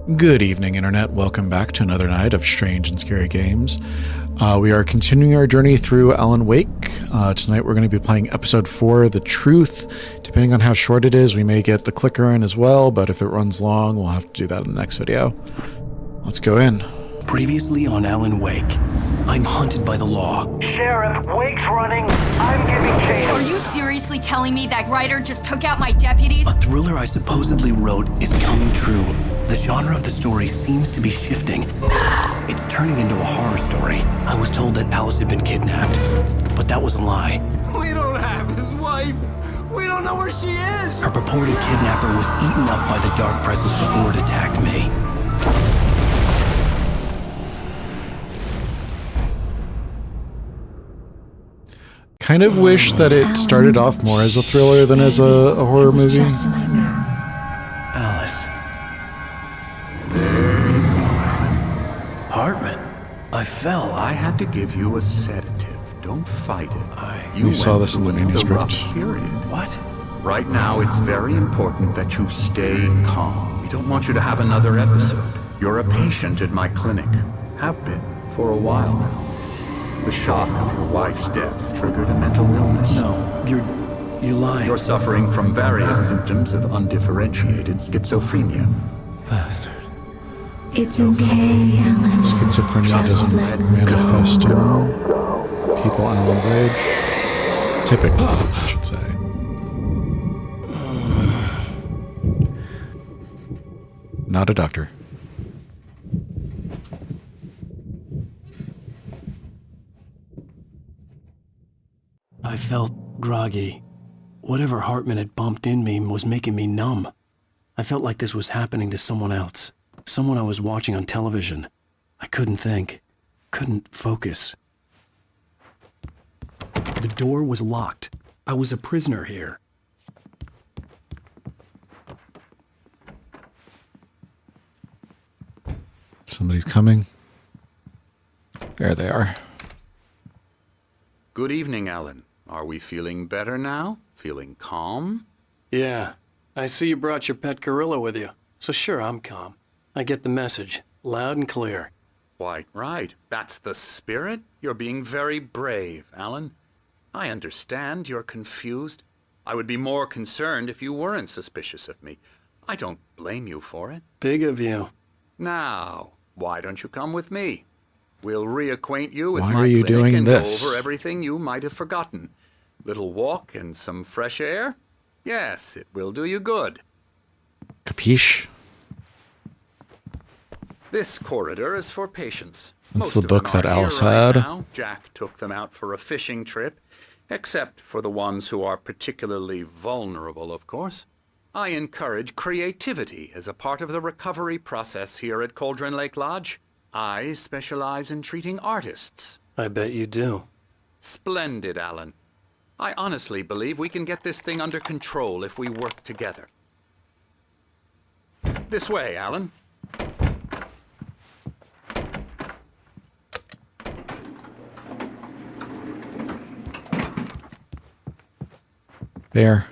Good evening, Internet. Welcome back to another night of strange and scary games. We are continuing our journey through Alan Wake. Tonight we're going to be playing episode 4, The Truth. Depending on how short it is, we may get the clicker in as well, but if it runs long, we'll have to do that in the next video. Let's go in. Previously on Alan Wake, I'm hunted by the law. Sheriff, Wake's running. I'm giving chase. Are you seriously telling me that writer just took out my deputies? A thriller I supposedly wrote is coming true. The genre of the story seems to be shifting. It's turning into a horror story. I was told that Alice had been kidnapped, but that was a lie. We don't have his wife. We don't know where she is. Her purported kidnapper was eaten up by the dark presence before it attacked me. Kind of wish that it started off more as a thriller than as a horror movie. Alice. There you go. Hartman. I fell. I had to give you a sedative. Don't fight it. We saw this in the manuscript. Rough period. What? Right now, it's very important that you stay calm. We don't want you to have another episode. You're a patient at my clinic. Have been for a while now. The shock of your wife's death triggered a mental illness. No, you're lying. You're suffering from various symptoms of undifferentiated schizophrenia. It's okay, Alan. Schizophrenia doesn't manifest in people Alan's age. Typically, I should say. Not a doctor. I felt groggy. Whatever Hartman had bumped in me was making me numb. I felt like this was happening to someone else. Someone I was watching on television. I couldn't think. Couldn't focus. The door was locked. I was a prisoner here. Somebody's coming. There they are. Good evening, Alan. Are we feeling better now? Feeling calm? Yeah. I see you brought your pet gorilla with you. So sure, I'm calm. I get the message. Loud and clear. Quite right. That's the spirit. You're being very brave, Alan. I understand you're confused. I would be more concerned if you weren't suspicious of me. I don't blame you for it. Big of you. Now, why don't you come with me? We'll reacquaint you with Why my are you clinic doing and this? go over everything you might have forgotten. Little walk and some fresh air? Yes, it will do you good. Capiche? This corridor is for patients. That's Most the of them book that are here Alice right had. now. Jack took them out for a fishing trip, except for the ones who are particularly vulnerable, of course. I encourage creativity as a part of the recovery process here at Cauldron Lake Lodge. I specialize in treating artists. I bet you do. Splendid, Alan. I honestly believe we can get this thing under control if we work together. This way, Alan. There.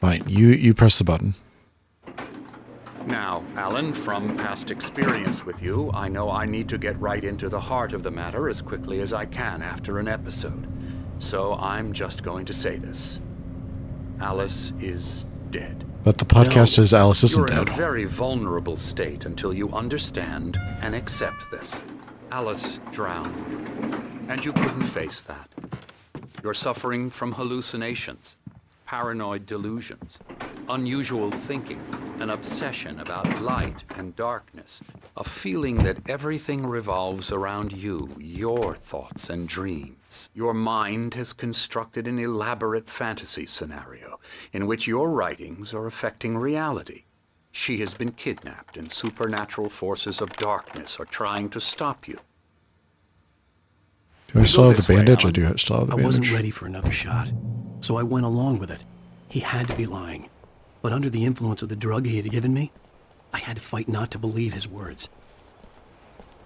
Fine, you press the button. Now, Alan, from past experience with you, I know I need to get right into the heart of the matter as quickly as I can after an episode. So I'm just going to say this. Alice is dead. But the podcast is Alice Isn't You're in Dead. a very vulnerable state until you understand and accept this. Alice drowned, and you couldn't face that. You're suffering from hallucinations, paranoid delusions, unusual thinking, an obsession about light and darkness, a feeling that everything revolves around you, your thoughts and dreams. Your mind has constructed an elaborate fantasy scenario in which your writings are affecting reality. She has been kidnapped and supernatural forces of darkness are trying to stop you. Do I still have the this way, bandage? I Alan. do still have the I bandage. wasn't ready for another shot, so I went along with it. He had to be lying. But under the influence of the drug he had given me, I had to fight not to believe his words.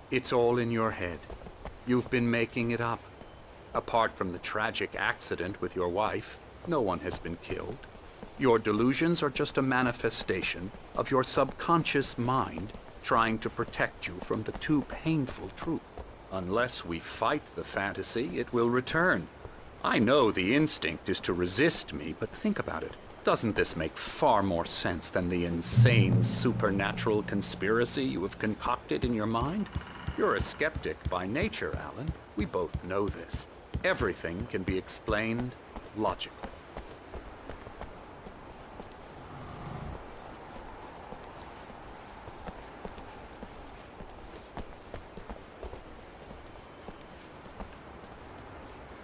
It's all in your head. You've been making it up. Apart from the tragic accident with your wife, No one has been killed. Your delusions are just a manifestation of your subconscious mind trying to protect you from the too painful truth. Unless we fight the fantasy, it will return. I know the instinct is to resist me, but think about it. Doesn't this make far more sense than the insane supernatural conspiracy you have concocted in your mind? You're a skeptic by nature, Alan. We both know this. Everything can be explained logically.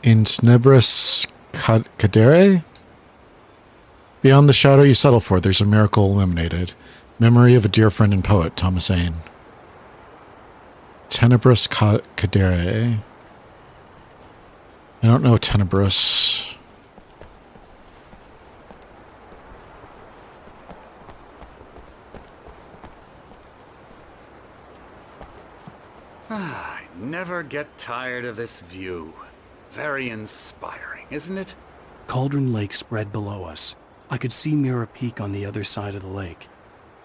In Tenebris Cadere? Beyond the shadow you settle for, there's a miracle illuminated. Memory of a dear friend and poet, Thomas Aine. Tenebris Cadere. I don't know Tenebris. I never get tired of this view. Very inspiring, isn't it? Cauldron Lake spread below us. I could see Mirror Peak on the other side of the lake.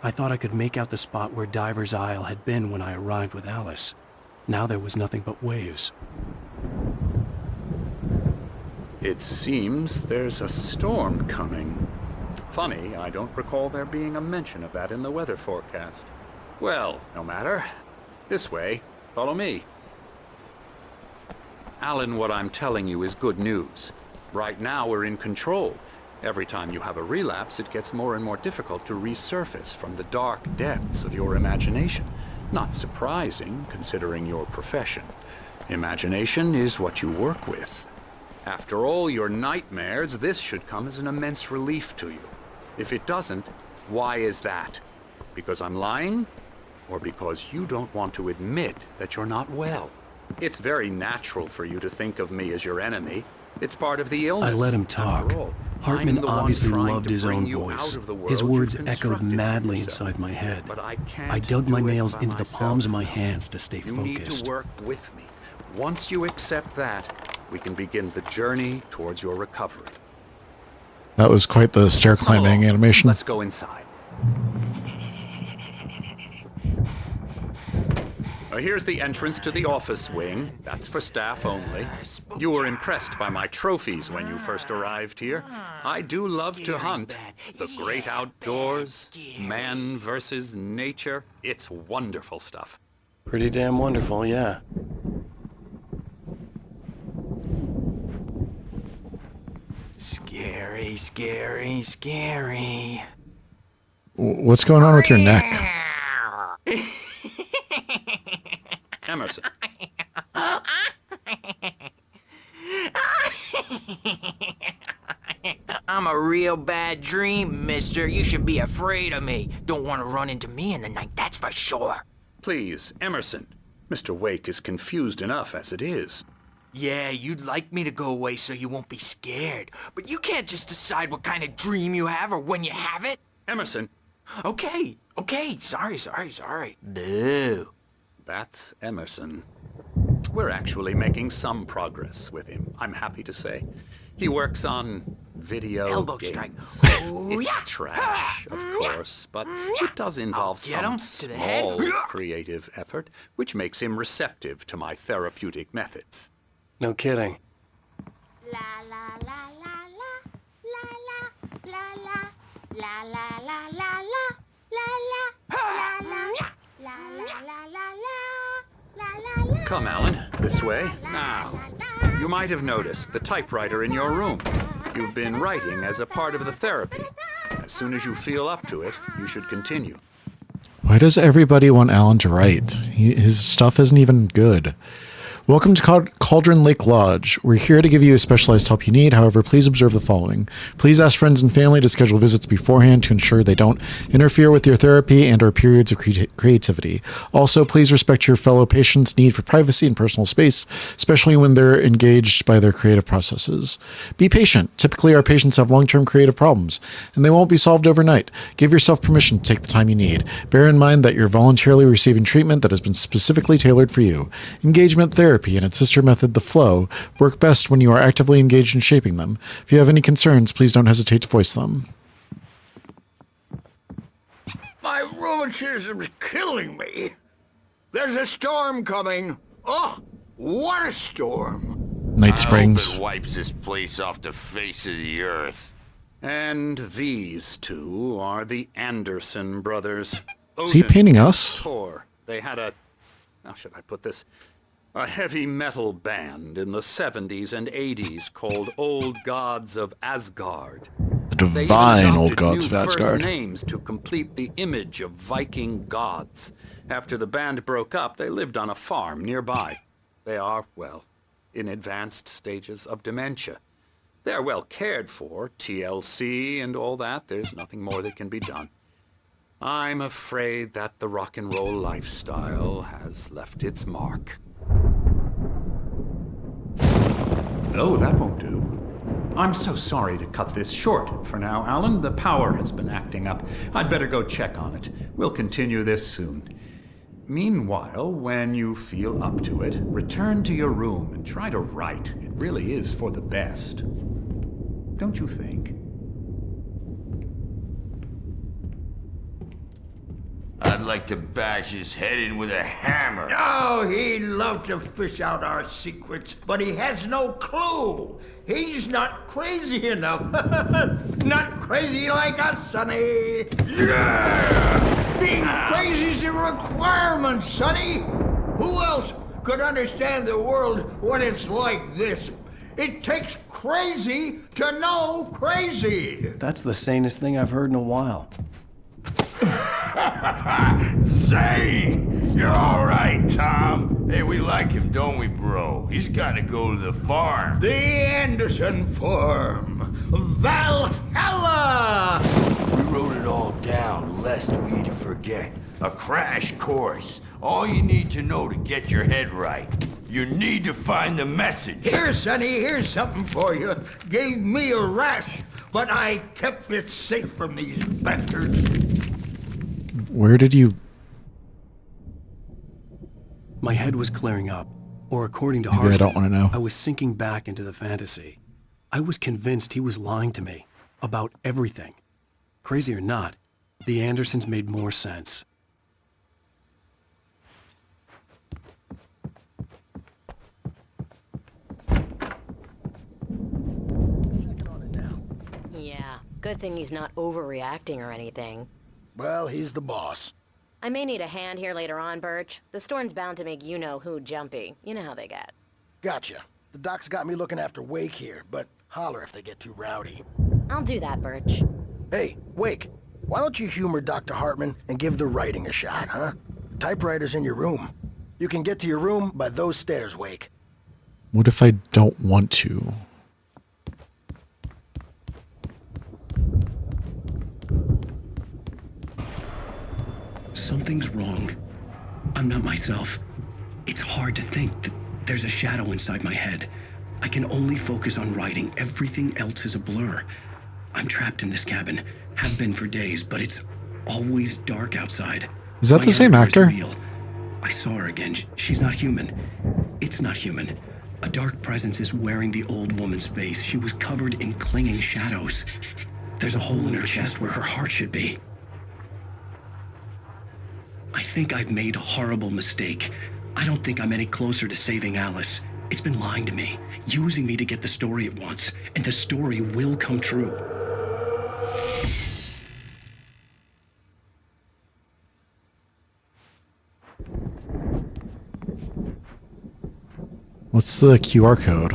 I thought I could make out the spot where Diver's Isle had been when I arrived with Alice. Now there was nothing but waves. It seems there's a storm coming. Funny, I don't recall there being a mention of that in the weather forecast. Well, no matter. This way. Follow me. Alan, what I'm telling you is good news. Right now we're in control. Every time you have a relapse, it gets more and more difficult to resurface from the dark depths of your imagination. Not surprising, considering your profession. Imagination is what you work with. After all your nightmares, this should come as an immense relief to you. If it doesn't, why is that? Because I'm lying? Or because you don't want to admit that you're not well? It's very natural for you to think of me as your enemy. It's part of the illness. I let him talk. Hartman obviously loved his own voice. His words echoed madly inside my head. I dug my nails into the palms of my hands to stay focused. You need to work with me. Once you accept that, we can begin the journey towards your recovery. That was quite the stair climbing animation. Let's go inside. Here's the entrance to the office wing. That's for staff only. You were impressed by my trophies when you first arrived here. I do love to hunt. The great outdoors, man versus nature. It's wonderful stuff. Pretty damn wonderful, yeah. Scary, scary, scary. What's going on with your neck? Emerson. I'm a real bad dream, mister. You should be afraid of me. Don't want to run into me in the night, that's for sure. Please, Emerson. Mr. Wake is confused enough as it is. Yeah, you'd like me to go away so you won't be scared. But you can't just decide what kind of dream you have or when you have it. Emerson. Okay. Sorry. Boo. That's Emerson. We're actually making some progress with him, I'm happy to say. He works on video Elbow games. strike. It's trash, of course, but it does involve some small creative effort, which makes him receptive to my therapeutic methods. No kidding. La la la la la la la la la la la la la la. Come, Alan, this way. Now, you might have noticed the typewriter in your room. You've been writing as a part of the therapy. As soon as you feel up to it, you should continue. Why does everybody want Alan to write? His stuff isn't even good. Welcome to Cauldron Lake Lodge. We're here to give you a specialized help you need. However, please observe the following. Please ask friends and family to schedule visits beforehand to ensure they don't interfere with your therapy and or periods of creativity. Also, please respect your fellow patients' need for privacy and personal space, especially when they're engaged by their creative processes. Be patient. Typically, our patients have long-term creative problems, and they won't be solved overnight. Give yourself permission to take the time you need. Bear in mind that you're voluntarily receiving treatment that has been specifically tailored for you. Engagement therapy therapy and its sister method, the flow, work best when you are actively engaged in shaping them. If you have any concerns, please don't hesitate to voice them. My rheumatism's killing me. There's a storm coming. Oh, what a storm. Night Springs. I hope it wipes this place off the face of the earth. And these two are the Anderson brothers. Is he Odin painting us? Thor. They had how should I put this? A heavy metal band in the 70s and 80s called Old Gods of Asgard. The They divine adopted old gods new of Asgard. first names to complete the image of Viking gods. After the band broke up, they lived on a farm nearby. They are, well, in advanced stages of dementia. They're well cared for, TLC and all that. There's nothing more that can be done. I'm afraid that the rock and roll lifestyle has left its mark. Oh, that won't do. I'm so sorry to cut this short for now, Alan. The power has been acting up. I'd better go check on it. We'll continue this soon. Meanwhile, when you feel up to it, return to your room and try to write. It really is for the best. Don't you think? I'd like to bash his head in with a hammer. Oh, he'd love to fish out our secrets, but he has no clue. He's not crazy enough. Not crazy like us, Sonny. Yeah! Being crazy's a requirement, Sonny. Who else could understand the world when it's like this? It takes crazy to know crazy. That's the sanest thing I've heard in a while. Say, you're all right, Tom. Hey, we like him, don't we, bro? He's got to go to the farm. The Anderson Farm. Valhalla! We wrote it all down, lest we forget. A crash course. All you need to know to get your head right. You need to find the message. Here, Sonny, here's something for you. Gave me a rash, but I kept it safe from these bastards. Where did you... My head was clearing up, or according to Maybe Harvey, I don't want to know. I was sinking back into the fantasy. I was convinced he was lying to me about everything. Crazy or not, the Andersons made more sense. Yeah, good thing he's not overreacting or anything. Well, he's the boss. I may need a hand here later on, Birch. The storm's bound to make you-know-who jumpy. You know how they get. Gotcha. The doc's got me looking after Wake here, but holler if they get too rowdy. I'll do that, Birch. Hey, Wake, why don't you humor Dr. Hartman and give the writing a shot, huh? The typewriter's in your room. You can get to your room by those stairs, Wake. What if I don't want to? Something's wrong. I'm not myself. It's hard to think that there's a shadow inside my head. I can only focus on writing. Everything else is a blur. I'm trapped in this cabin. Have been for days, but it's always dark outside. Is that My the same editor is actor? real. I saw her again. She's not human. It's not human. A dark presence is wearing the old woman's face. She was covered in clinging shadows. There's a hole in her chest where her heart should be. I think I've made a horrible mistake. I don't think I'm any closer to saving Alice. It's been lying to me, using me to get the story it wants, and the story will come true. What's the QR code?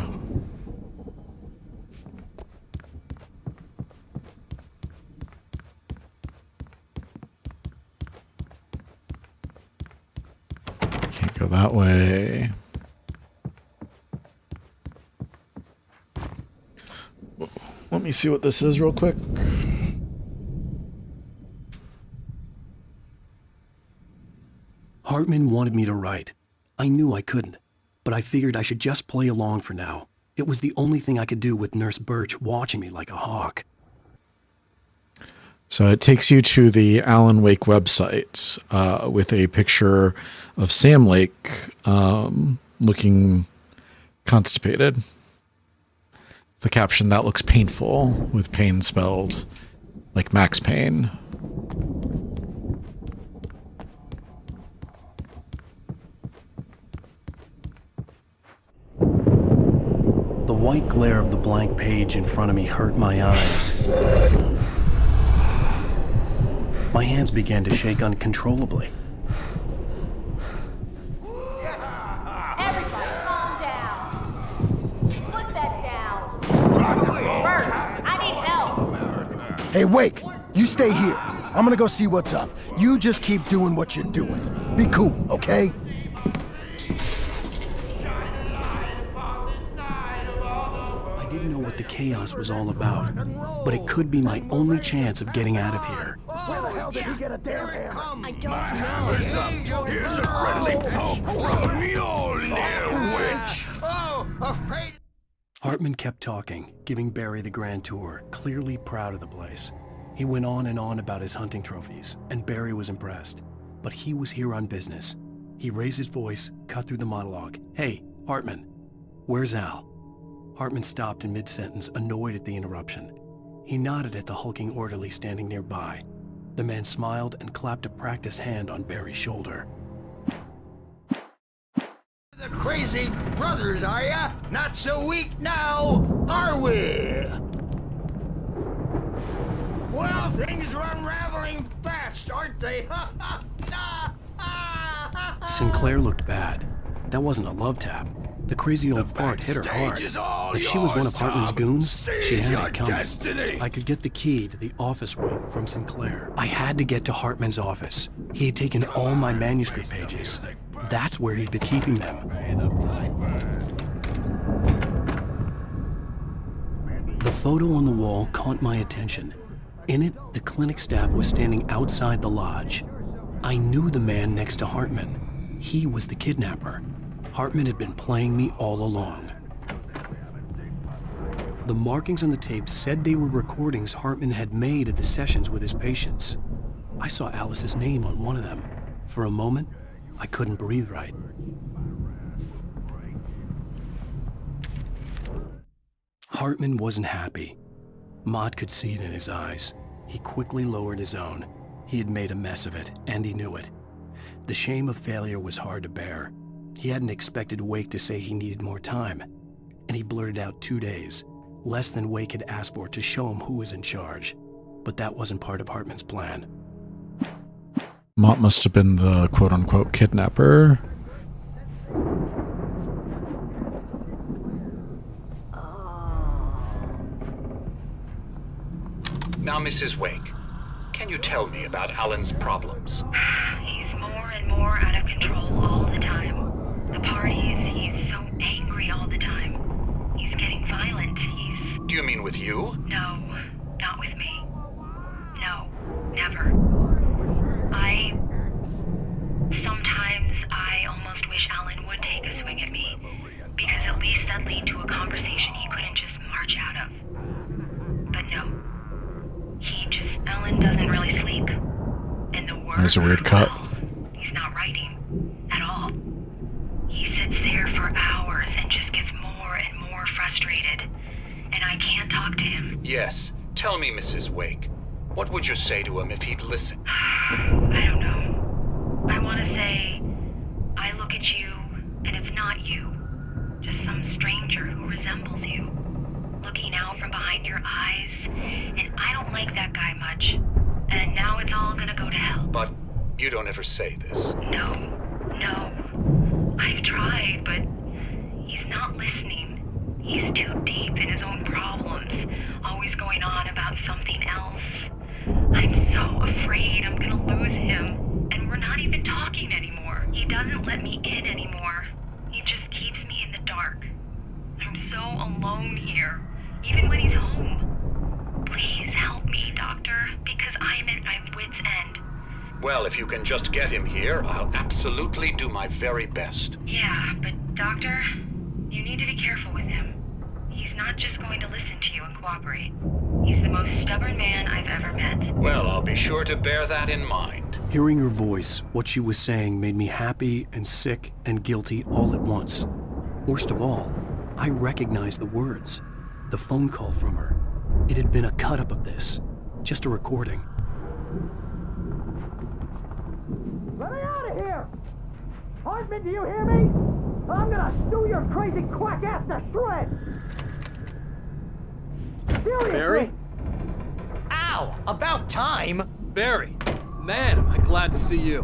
Can't go that way. Let me see what this is real quick. Hartman wanted me to write. I knew I couldn't, but I figured I should just play along for now. It was the only thing I could do with Nurse Birch watching me like a hawk. So it takes you to the Alan Wake website with a picture of Sam Lake looking constipated. The caption, "That looks painful," with pain spelled like Max Payne. The white glare of the blank page in front of me hurt my eyes. My hands began to shake uncontrollably. Everybody, calm down. Put that down. Bert, I need help. Hey, Wake, you stay here. I'm gonna go see what's up. You just keep doing what you're doing. Be cool, okay? I didn't know what the chaos was all about, but it could be my only chance of getting out of here. Where the hell did he get a damn hammer? I don't know. Here's a friendly poke from Mjolnir, witch! Oh, afraid. Hartman kept talking, giving Barry the grand tour, clearly proud of the place. He went on and on about his hunting trophies, and Barry was impressed. But he was here on business. He raised his voice, cut through the monologue. "Hey, Hartman, where's Al?" Hartman stopped in mid-sentence, annoyed at the interruption. He nodded at the hulking orderly standing nearby. The man smiled and clapped a practiced hand on Barry's shoulder. The crazy brothers, are ya? Not so weak now, are we? Well, things are unraveling fast, aren't they? Sinclair looked bad. That wasn't a love tap. The crazy old fart hit her hard. If she was one of Hartman's goons, she had it coming. I could get the key to the office wing from Sinclair. I had to get to Hartman's office. He had taken all my manuscript pages. That's where he'd been keeping them. The photo on the wall caught my attention. In it, the clinic staff was standing outside the lodge. I knew the man next to Hartman. He was the kidnapper. Hartman had been playing me all along. The markings on the tape said they were recordings Hartman had made at the sessions with his patients. I saw Alice's name on one of them. For a moment, I couldn't breathe right. Hartman wasn't happy. Maude could see it in his eyes. He quickly lowered his own. He had made a mess of it, and he knew it. The shame of failure was hard to bear. He hadn't expected Wake to say he needed more time, and he blurted out 2 days, less than Wake had asked for to show him who was in charge. But that wasn't part of Hartman's plan. Mott must have been the quote-unquote kidnapper. Now, Mrs. Wake, can you tell me about Alan's problems? He's more and more out of control all the time. The parties, he's so angry all the time. He's getting violent. Do you mean with you? No, not with me. No, never. Sometimes I almost wish Alan would take a swing at me, because at least that'd lead to a conversation he couldn't just march out of. But no. Alan doesn't really sleep. And the work, That's a weird cut. well, he's not writing at all. He sits there for hours and just gets more and more frustrated. And I can't talk to him. Yes. Tell me, Mrs. Wake. What would you say to him if he'd listen? I don't know. I want to say, I look at you, and it's not you. Just some stranger who resembles you. Looking out from behind your eyes, and I don't like that guy much. And now it's all gonna go to hell. But you don't ever say this. No. I've tried, but he's not listening. He's too deep in his own problems, always going on about something else. I'm so afraid I'm gonna lose him, and we're not even talking anymore. He doesn't let me in anymore. He just keeps me in the dark. I'm so alone here, even when he's home. Please help me, Doctor, because I'm at my wit's end. Well, if you can just get him here, I'll absolutely do my very best. Yeah, but Doctor, you need to be careful with him. He's not just going to listen to you and cooperate. He's the most stubborn man I've ever met. Well, I'll be sure to bear that in mind. Hearing her voice, what she was saying made me happy and sick and guilty all at once. Worst of all, I recognized the words. The phone call from her. It had been a cut-up of this. Just a recording. Let me out of here! Hartman, do you hear me? I'm gonna sue your crazy quack ass to shreds! Seriously! Barry? Ow! About time! Barry! Man, am I glad to see you.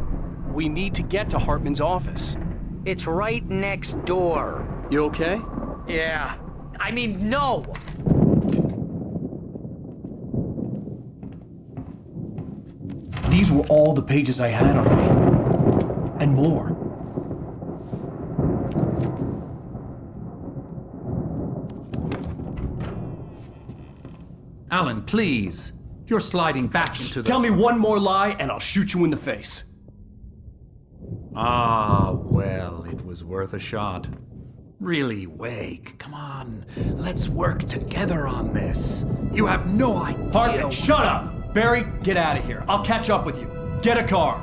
We need to get to Hartman's office. It's right next door. You okay? Yeah. I mean, no! These were all the pages I had on me. And more. Alan, please. You're sliding back into the... Tell me one more lie and I'll shoot you in the face. Ah, well, it was worth a shot. Really, Wake, come on. Let's work together on this. You have no idea... Hartman, shut up! Barry, get out of here. I'll catch up with you. Get a car.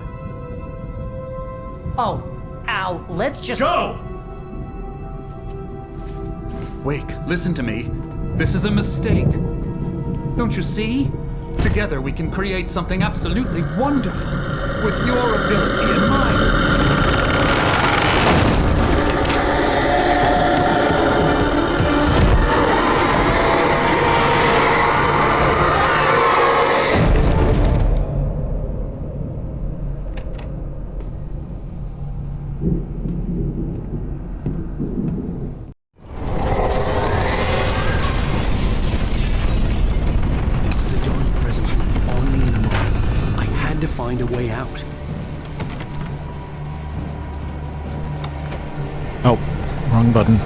Oh, Al, let's just... Go! Wake, listen to me. This is a mistake. Don't you see? Together we can create something absolutely wonderful. With your ability in mind. Find a way out. Oh, wrong button.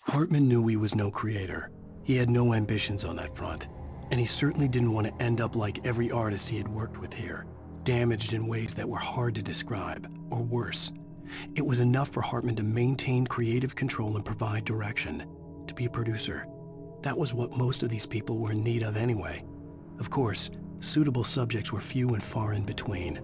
Hartman knew he was no creator. He had no ambitions on that front. And he certainly didn't want to end up like every artist he had worked with here, damaged in ways that were hard to describe, or worse. It was enough for Hartman to maintain creative control and provide direction, to be a producer. That was what most of these people were in need of anyway. Of course, suitable subjects were few and far in between.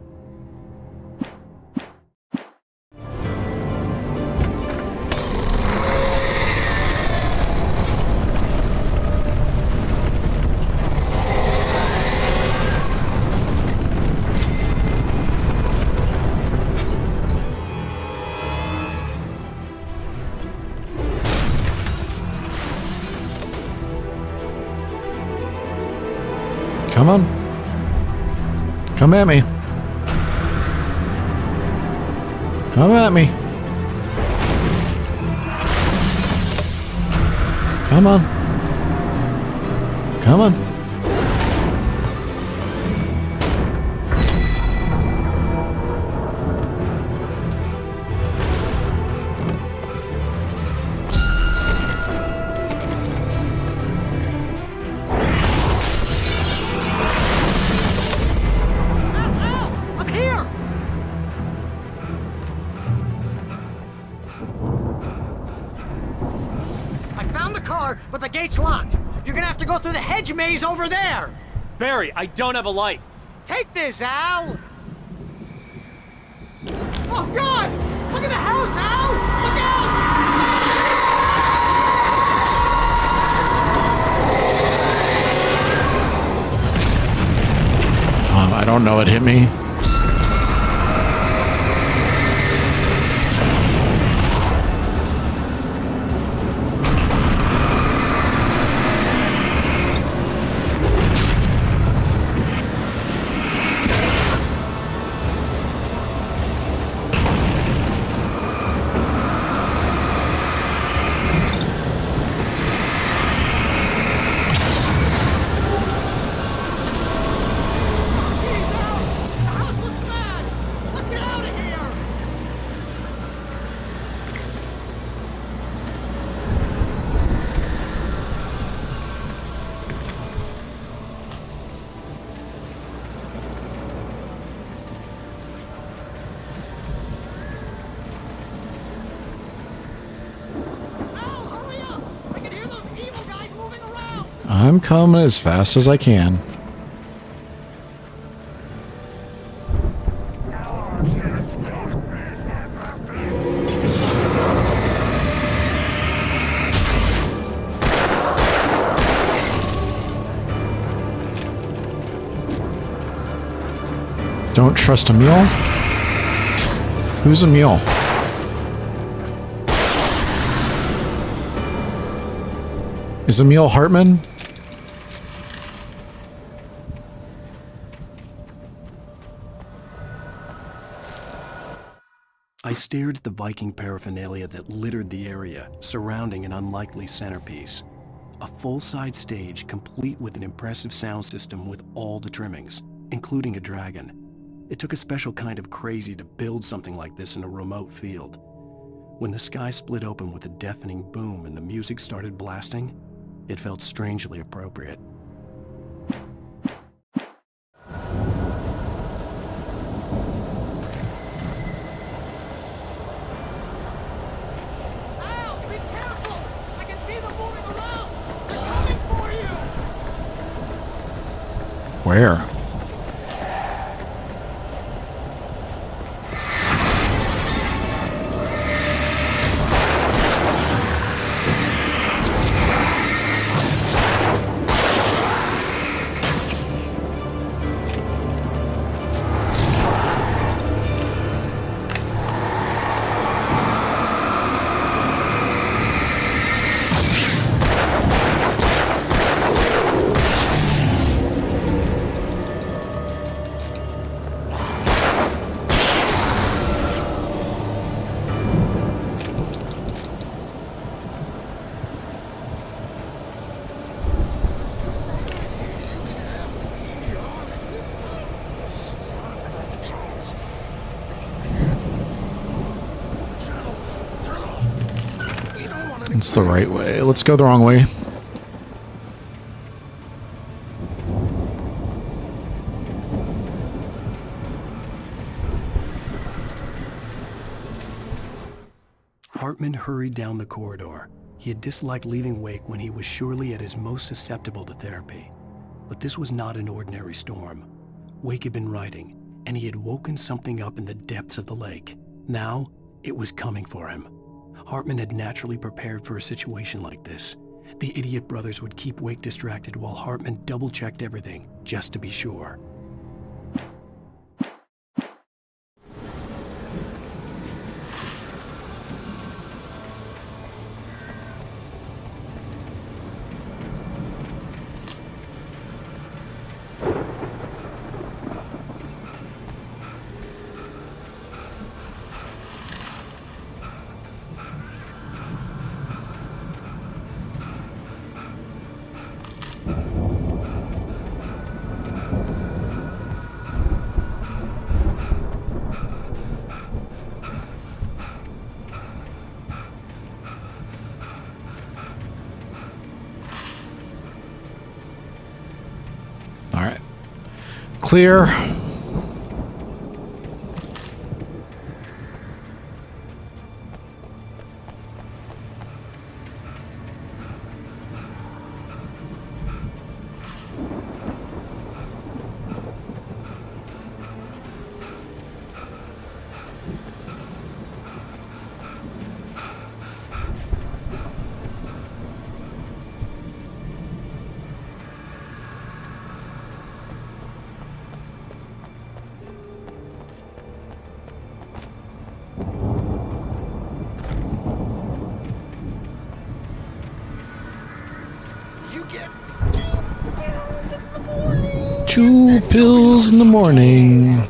Come on. Come at me. Come at me. Come on. Come on. But the gate's locked. You're gonna have to go through the hedge maze over there. Barry, I don't have a light. Take this, Al. Oh, God! don't know it hit me. I'm coming as fast as I can. Don't trust a mule? Who's a mule? Is Emil Hartman? I stared at the Viking paraphernalia that littered the area, surrounding an unlikely centerpiece. A full-size stage complete with an impressive sound system with all the trimmings, including a dragon. It took a special kind of crazy to build something like this in a remote field. When the sky split open with a deafening boom and the music started blasting, it felt strangely appropriate. Where? It's the right way. Let's go the wrong way. Hartman hurried down the corridor. He had disliked leaving Wake when he was surely at his most susceptible to therapy. But this was not an ordinary storm. Wake had been writing, and he had woken something up in the depths of the lake. Now, it was coming for him. Hartman had naturally prepared for a situation like this. The idiot brothers would keep Wake distracted while Hartman double-checked everything, just to be sure. Clear. 2 pills in the morning.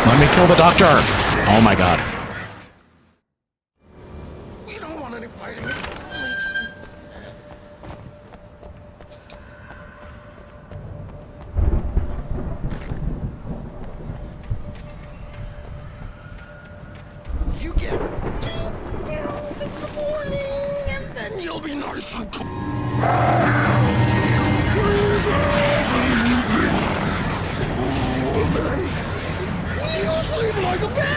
Let me kill the doctor. Oh my god. We don't want any fighting. You get 2 pills in the morning, and then you'll be nice and cool. You sleep like a baby!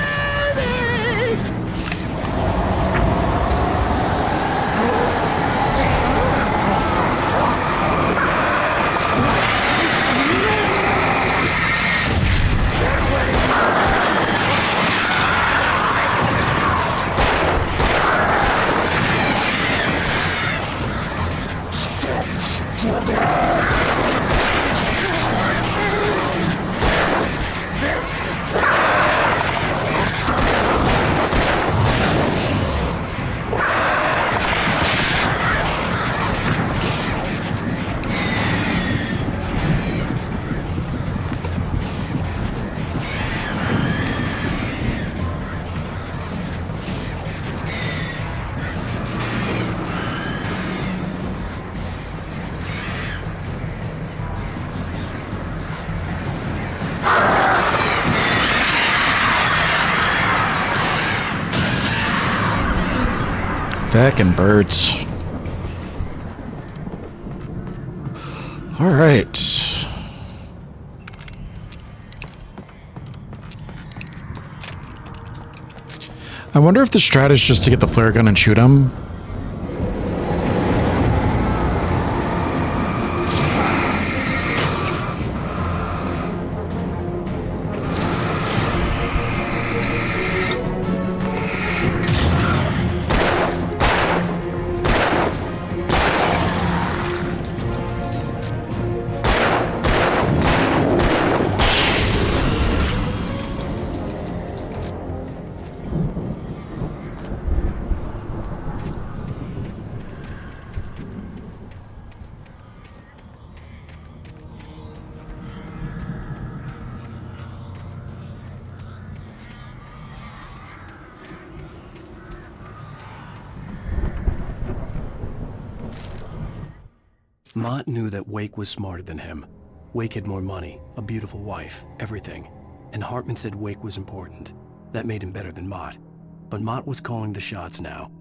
Feckin' birds. All right. I wonder if the strat is just to get the flare gun and shoot him. Mott knew that Wake was smarter than him. Wake had more money, a beautiful wife, everything. And Hartman said Wake was important. That made him better than Mott. But Mott was calling the shots now.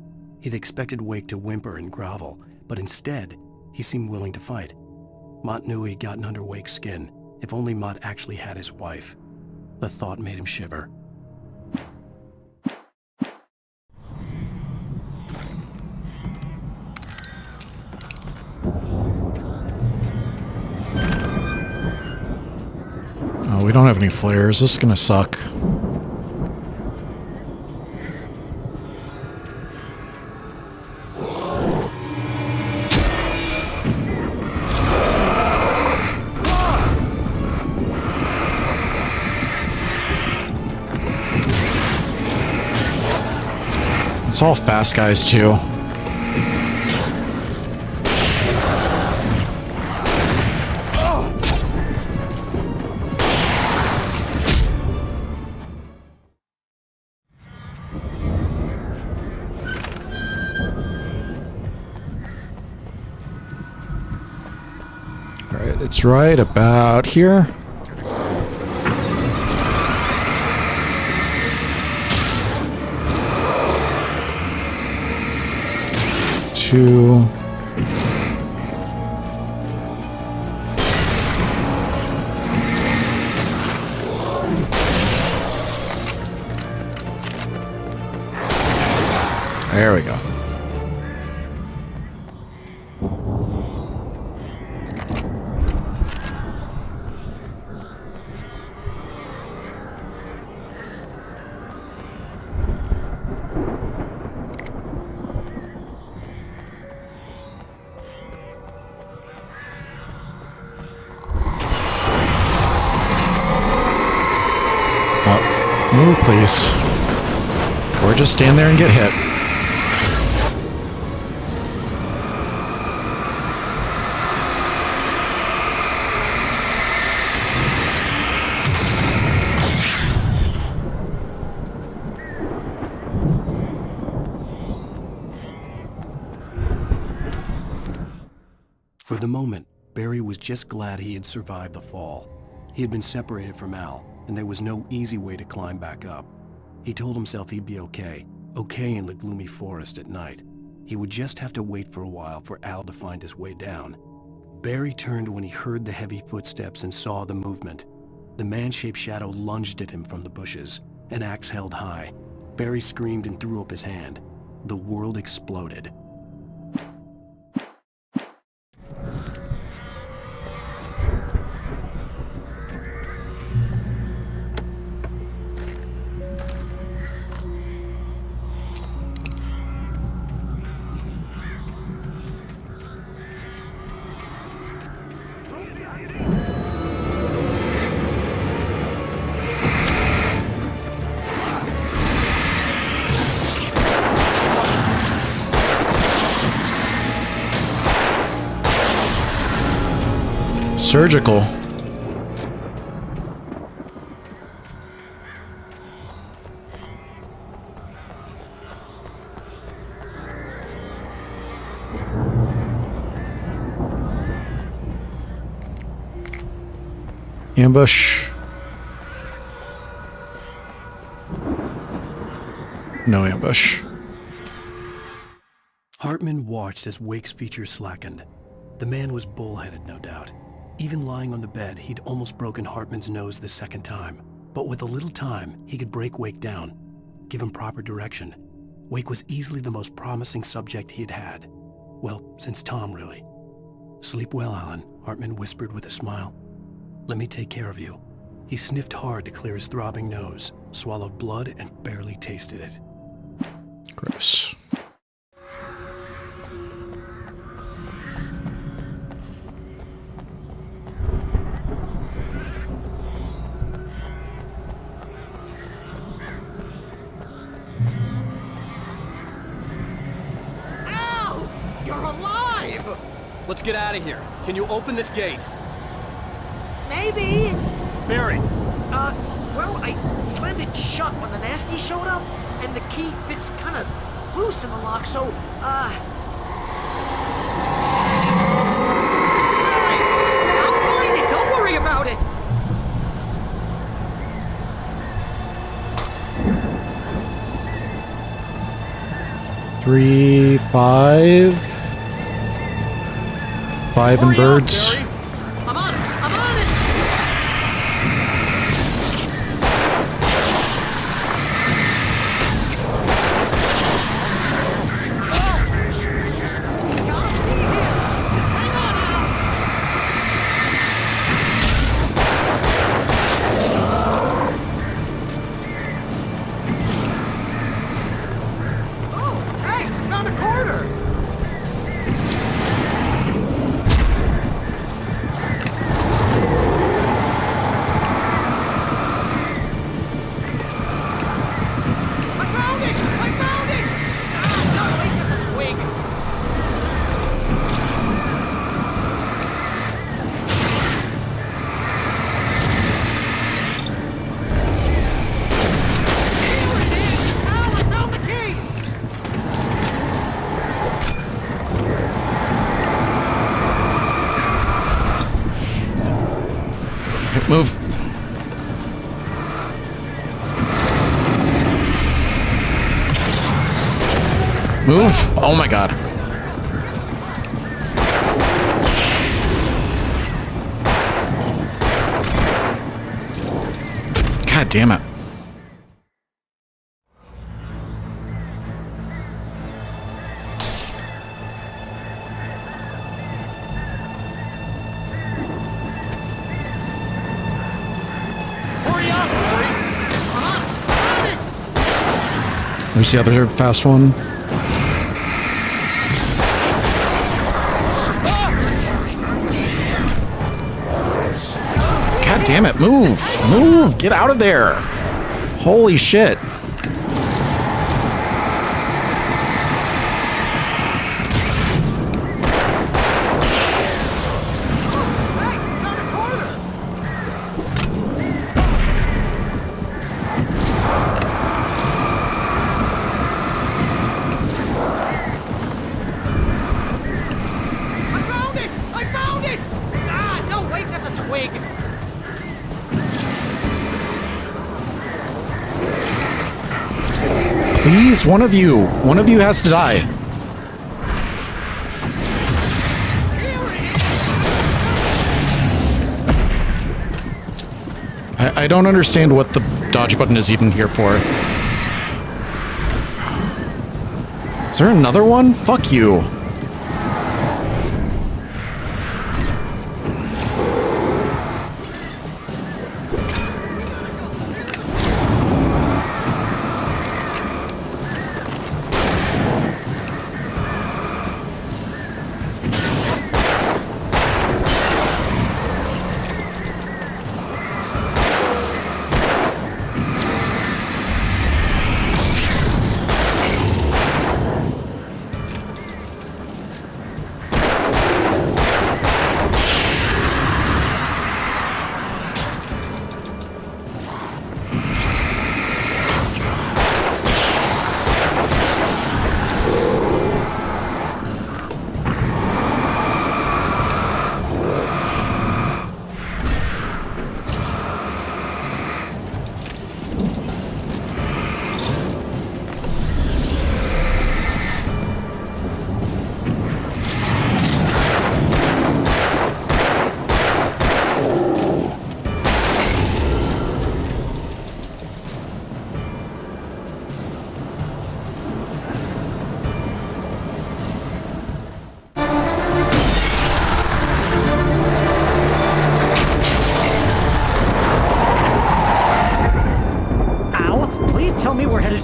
He'd expected Wake to whimper and grovel, but instead, he seemed willing to fight. Mott knew he'd gotten under Wake's skin. If only Mott actually had his wife. The thought made him shiver. Oh, we don't have any flares. This is gonna suck. It's all fast guys too. It's right about here. There we go. Move, please. Or just stand there and get hit. For the moment, Barry was just glad he had survived the fall. He had been separated from Al, and there was no easy way to climb back up. He told himself he'd be okay in the gloomy forest at night. He would just have to wait for a while for Al to find his way down. Barry turned when he heard the heavy footsteps and saw the movement. The man-shaped shadow lunged at him from the bushes, an axe held high. Barry screamed and threw up his hand. The world exploded. Surgical. Ambush. No ambush. Hartman watched as Wake's features slackened. The man was bullheaded, no doubt. Even lying on the bed, he'd almost broken Hartman's nose the second time. But with a little time, he could break Wake down, give him proper direction. Wake was easily the most promising subject he had had. Well, since Tom, really. "Sleep well, Alan," Hartman whispered with a smile. "Let me take care of you." He sniffed hard to clear his throbbing nose, swallowed blood, and barely tasted it. Gross. Let's get out of here. Can you open this gate? Maybe. Barry. Well, I slammed it shut when the nasty showed up, and the key fits kind of loose in the lock, so, Barry, I'll find it. Don't worry about it. Three, five. Five and birds. I'm on it! I'm on it! Just hang on now! Oh, hey! Found a quarter! Move. Move. Oh my God. God damn it. Where's the other fast one? God damn it, move! Move! Get out of there! Holy shit. Please, one of you has to die. I don't understand what the dodge button is even here for. Is there another one? Fuck you.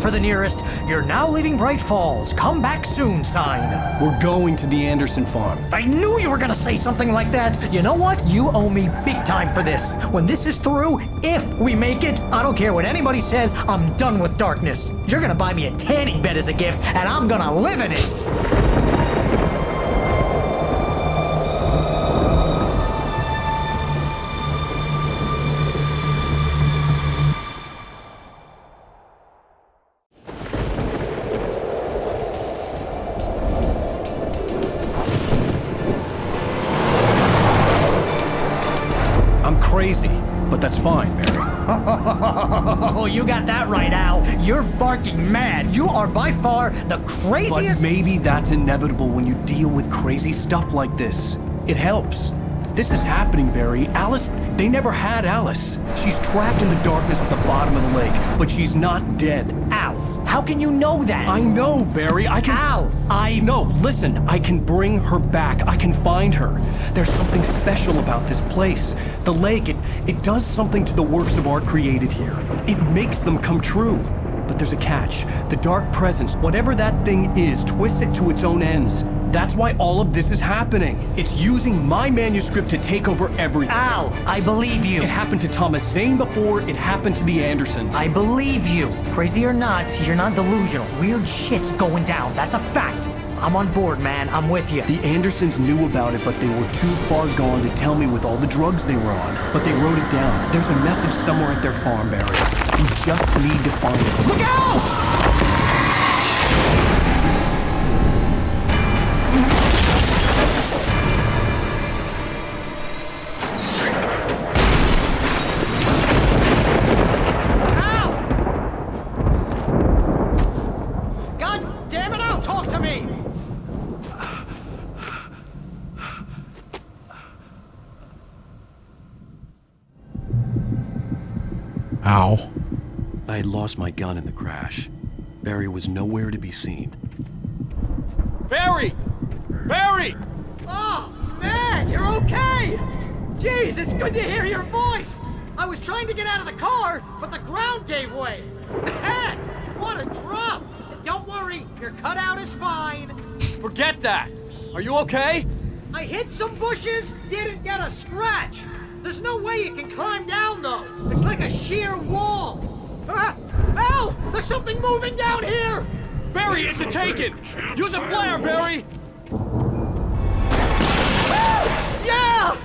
For the nearest, you're now leaving Bright Falls. Come back soon sign. We're going to the Anderson farm. I knew you were gonna say something like that. You know what? You owe me big time for this. When this is through, if we make it, I don't care what anybody says, I'm done with darkness. You're gonna buy me a tanning bed as a gift, and I'm gonna live in it. Crazy, but that's fine, Barry. Oh, you got that right, Al. You're barking mad. You are by far the craziest. But maybe that's inevitable when you deal with crazy stuff like this. It helps. This is happening, Barry. Alice, they never had Alice. She's trapped in the darkness at the bottom of the lake, but she's not dead. Al, how can you know that? I know, Barry. I can... Al, No, listen. I can bring her back. I can find her. There's something special about this place. The lake, it does something to the works of art created here. It makes them come true. But there's a catch. The dark presence, whatever that thing is, twists it to its own ends. That's why all of this is happening. It's using my manuscript to take over everything. Al, I believe you. It happened to Thomas Zane before it happened to the Andersons. I believe you. Crazy or not, you're not delusional. Weird shit's going down. That's a fact. I'm on board, man. I'm with you. The Andersons knew about it, but they were too far gone to tell me with all the drugs they were on. But they wrote it down. There's a message somewhere at their farm, Barry. We just need to find it. Look out! Ow. I had lost my gun in the crash. Barry was nowhere to be seen. Barry! Barry! Oh, man, you're okay! Jeez, it's good to hear your voice! I was trying to get out of the car, but the ground gave way! Man, what a drop! Don't worry, your cutout is fine. Forget that. Are you okay? I hit some bushes, didn't get a scratch. There's no way you can climb down, though. It's like a sheer wall. Al! There's something moving down here! Barry, it's a taken! Use a flare, Barry! Yeah!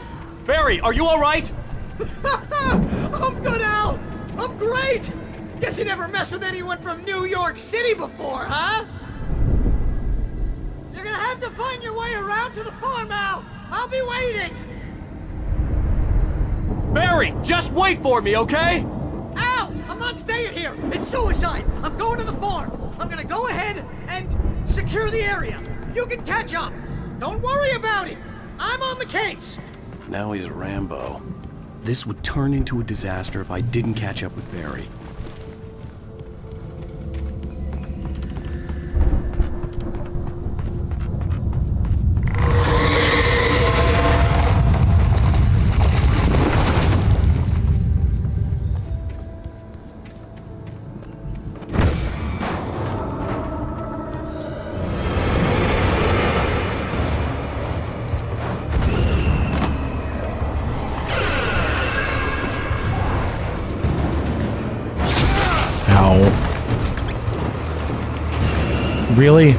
Barry, are you alright? I'm good, Al! I'm great! Guess you never messed with anyone from New York City before, huh? You're gonna have to find your way around to the farm, Al! I'll be waiting! Barry, just wait for me, okay? Al! I'm not staying here! It's suicide! I'm going to the farm! I'm gonna go ahead and secure the area! You can catch up! Don't worry about it! I'm on the case! Now he's Rambo. This would turn into a disaster if I didn't catch up with Barry. Really?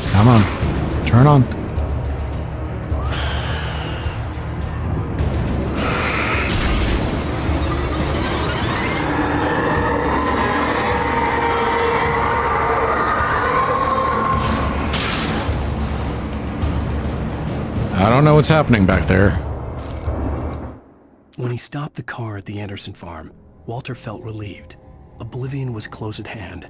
Come on. Turn on. I don't know what's happening back there. When he stopped the car at the Anderson farm, Walter felt relieved. Oblivion was close at hand.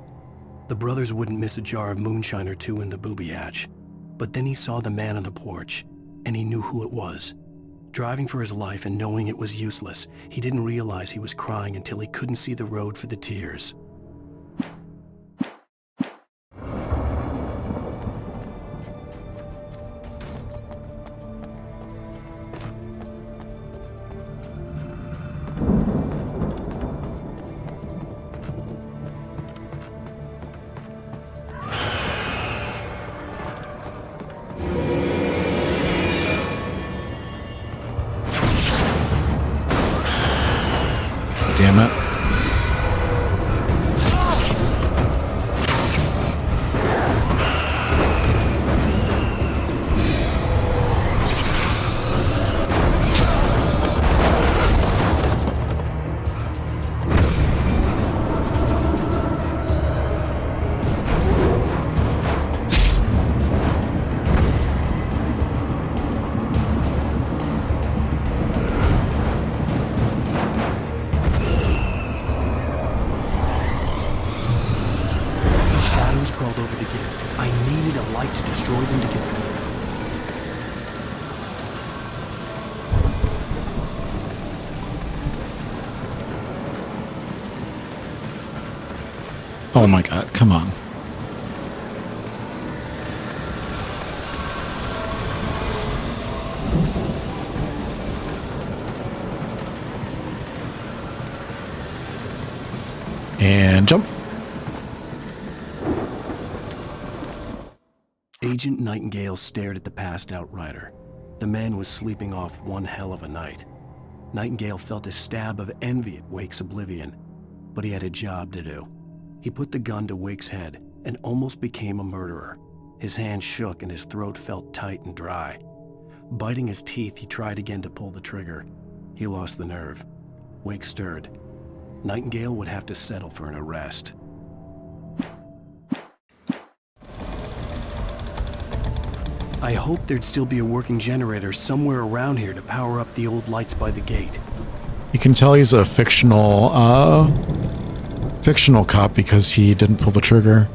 The brothers wouldn't miss a jar of moonshine or two in the booby hatch. But then he saw the man on the porch, and he knew who it was. Driving for his life and knowing it was useless, he didn't realize he was crying until he couldn't see the road for the tears. Damn it. Crawled over the gate. I needed a light to destroy them to get through. Oh my god, come on. And jump. Agent Nightingale stared at the passed-out rider. The man was sleeping off one hell of a night. Nightingale felt a stab of envy at Wake's oblivion, but he had a job to do. He put the gun to Wake's head and almost became a murderer. His hand shook and his throat felt tight and dry. Biting his teeth, he tried again to pull the trigger. He lost the nerve. Wake stirred. Nightingale would have to settle for an arrest. I hoped there'd still be a working generator somewhere around here to power up the old lights by the gate. You can tell he's a fictional cop because he didn't pull the trigger.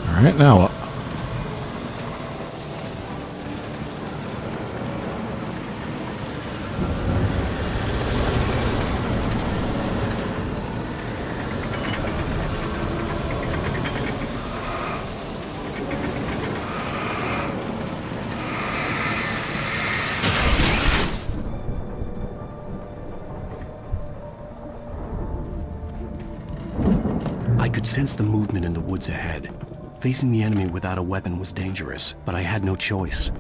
All right, now what? could sense the movement in the woods ahead. Facing the enemy without a weapon was dangerous, but I had no choice.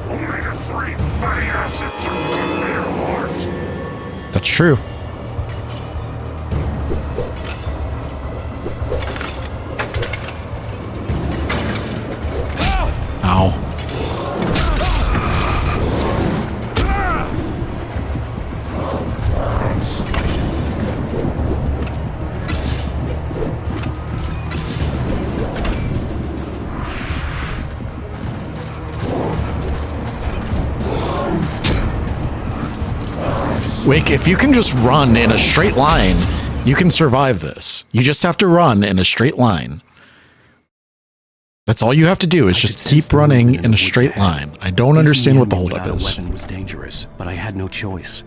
Omega-3 fatty acids are good for your heart. That's true. Ow. Wake, if you can just run in a straight line, you can survive this. You just have to run in a straight line. That's all you have to do is just keep running in a straight line. I don't understand what the holdup is. The weapon was dangerous, but I had no choice.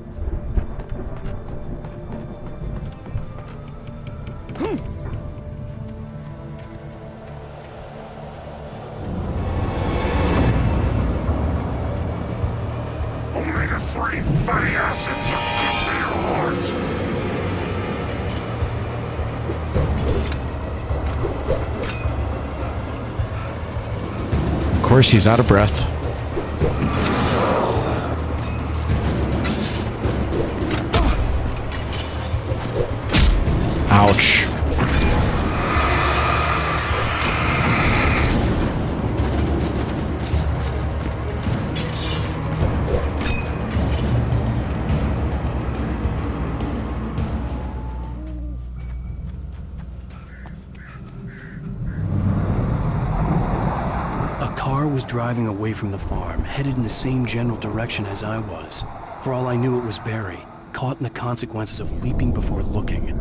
Omega-3 fatty acids are good for your heart. Of course, he's out of breath. Ouch. Was driving away from the farm, headed in the same general direction as I was. For all I knew, it was Barry, caught in the consequences of leaping before looking.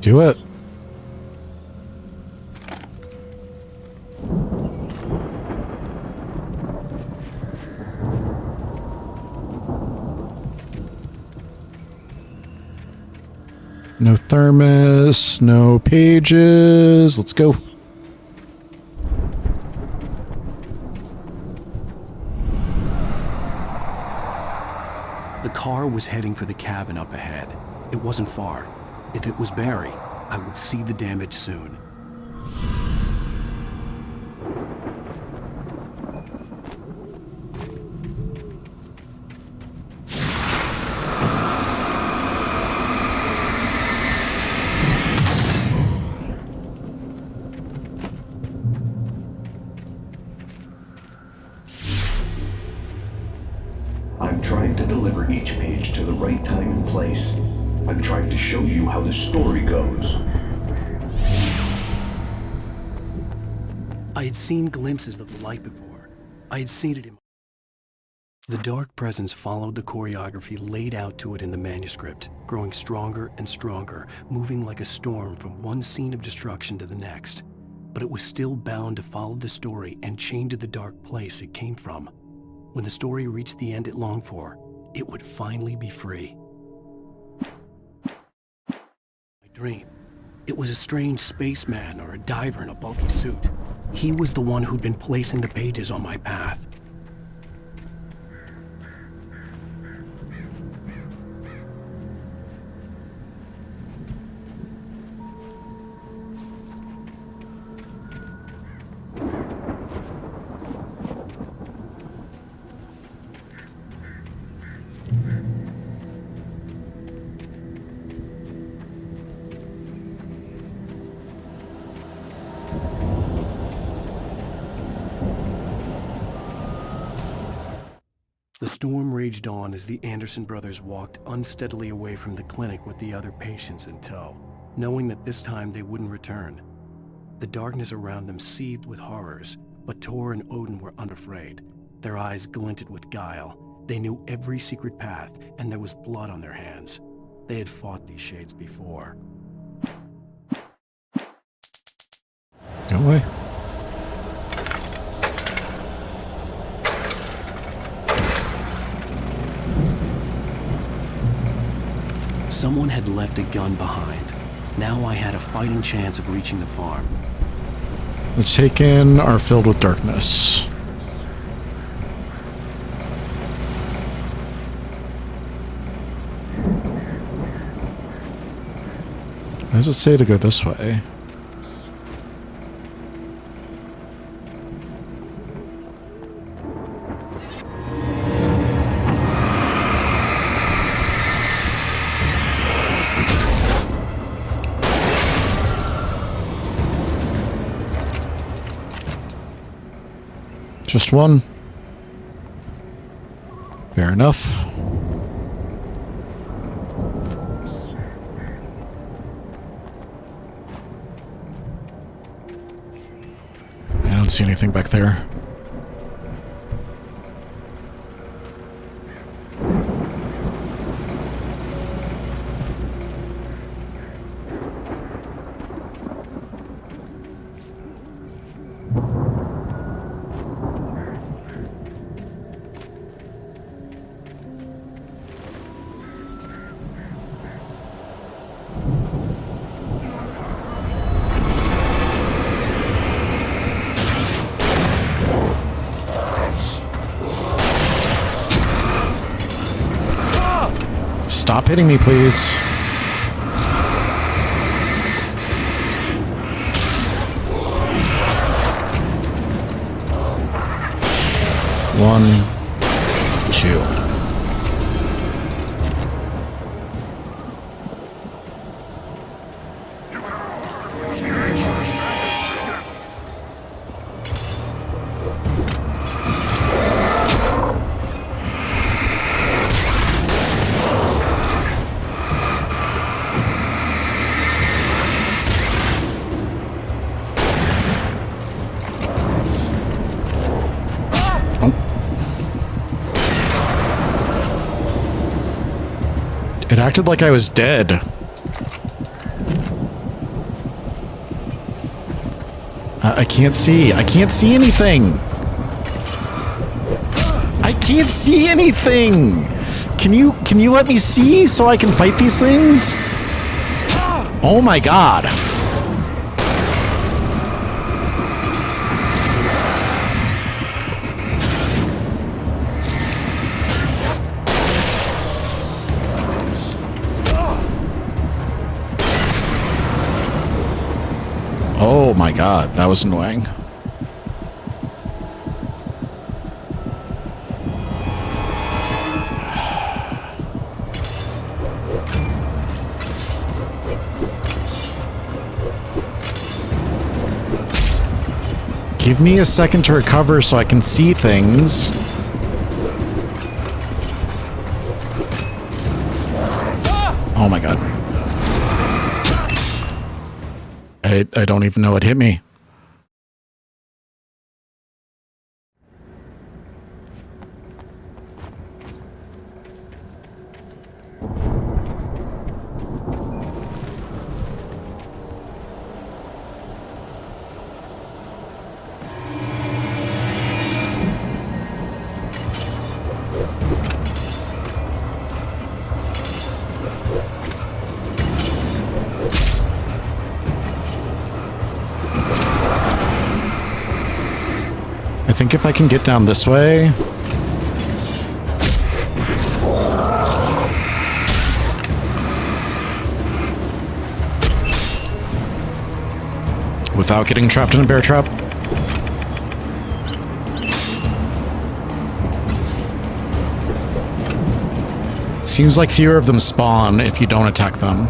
Do it. No thermos, no pages. Let's go. The car was heading for the cabin up ahead. It wasn't far. If it was Barry, I would see the damage soon. Trying to deliver each page to the right time and place. I'm trying to show you how the story goes. I had seen glimpses of the light before. I had seen it in... The dark presence followed the choreography laid out to it in the manuscript, growing stronger and stronger, moving like a storm from one scene of destruction to the next. But it was still bound to follow the story and chained to the dark place it came from. When the story reached the end it longed for, it would finally be free. My dream. It was a strange spaceman or a diver in a bulky suit. He was the one who'd been placing the pages on my path. The storm raged on as the Anderson brothers walked unsteadily away from the clinic with the other patients in tow, knowing that this time they wouldn't return. The darkness around them seethed with horrors, but Tor and Odin were unafraid. Their eyes glinted with guile. They knew every secret path, and there was blood on their hands. They had fought these shades before. Go away. Someone had left a gun behind. Now I had a fighting chance of reaching the farm. The Taken are filled with darkness. Why does it say to go this way? Just one. Fair enough. I don't see anything back there. Stop hitting me, please. One, two. It acted like I was dead. I can't see. I can't see anything. I can't see anything. Can you let me see so I can fight these things? Oh my god. Oh my god, that was annoying. Give me a second to recover so I can see things. Oh my god. I don't even know what hit me. I think if I can get down this way... without getting trapped in a bear trap. It seems like fewer of them spawn if you don't attack them.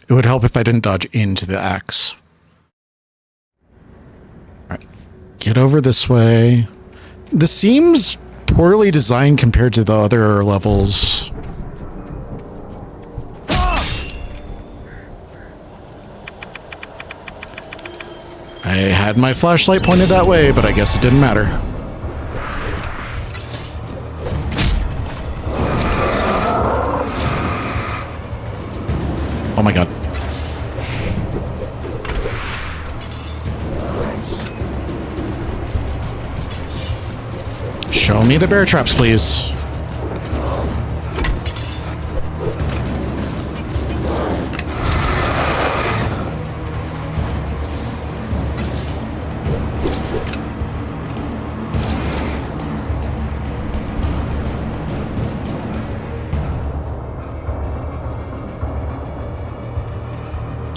It would help if I didn't dodge into the axe. Alright. Get over this way. This seems poorly designed compared to the other levels. I had my flashlight pointed that way, but I guess it didn't matter. Oh my god. Show me the bear traps, please.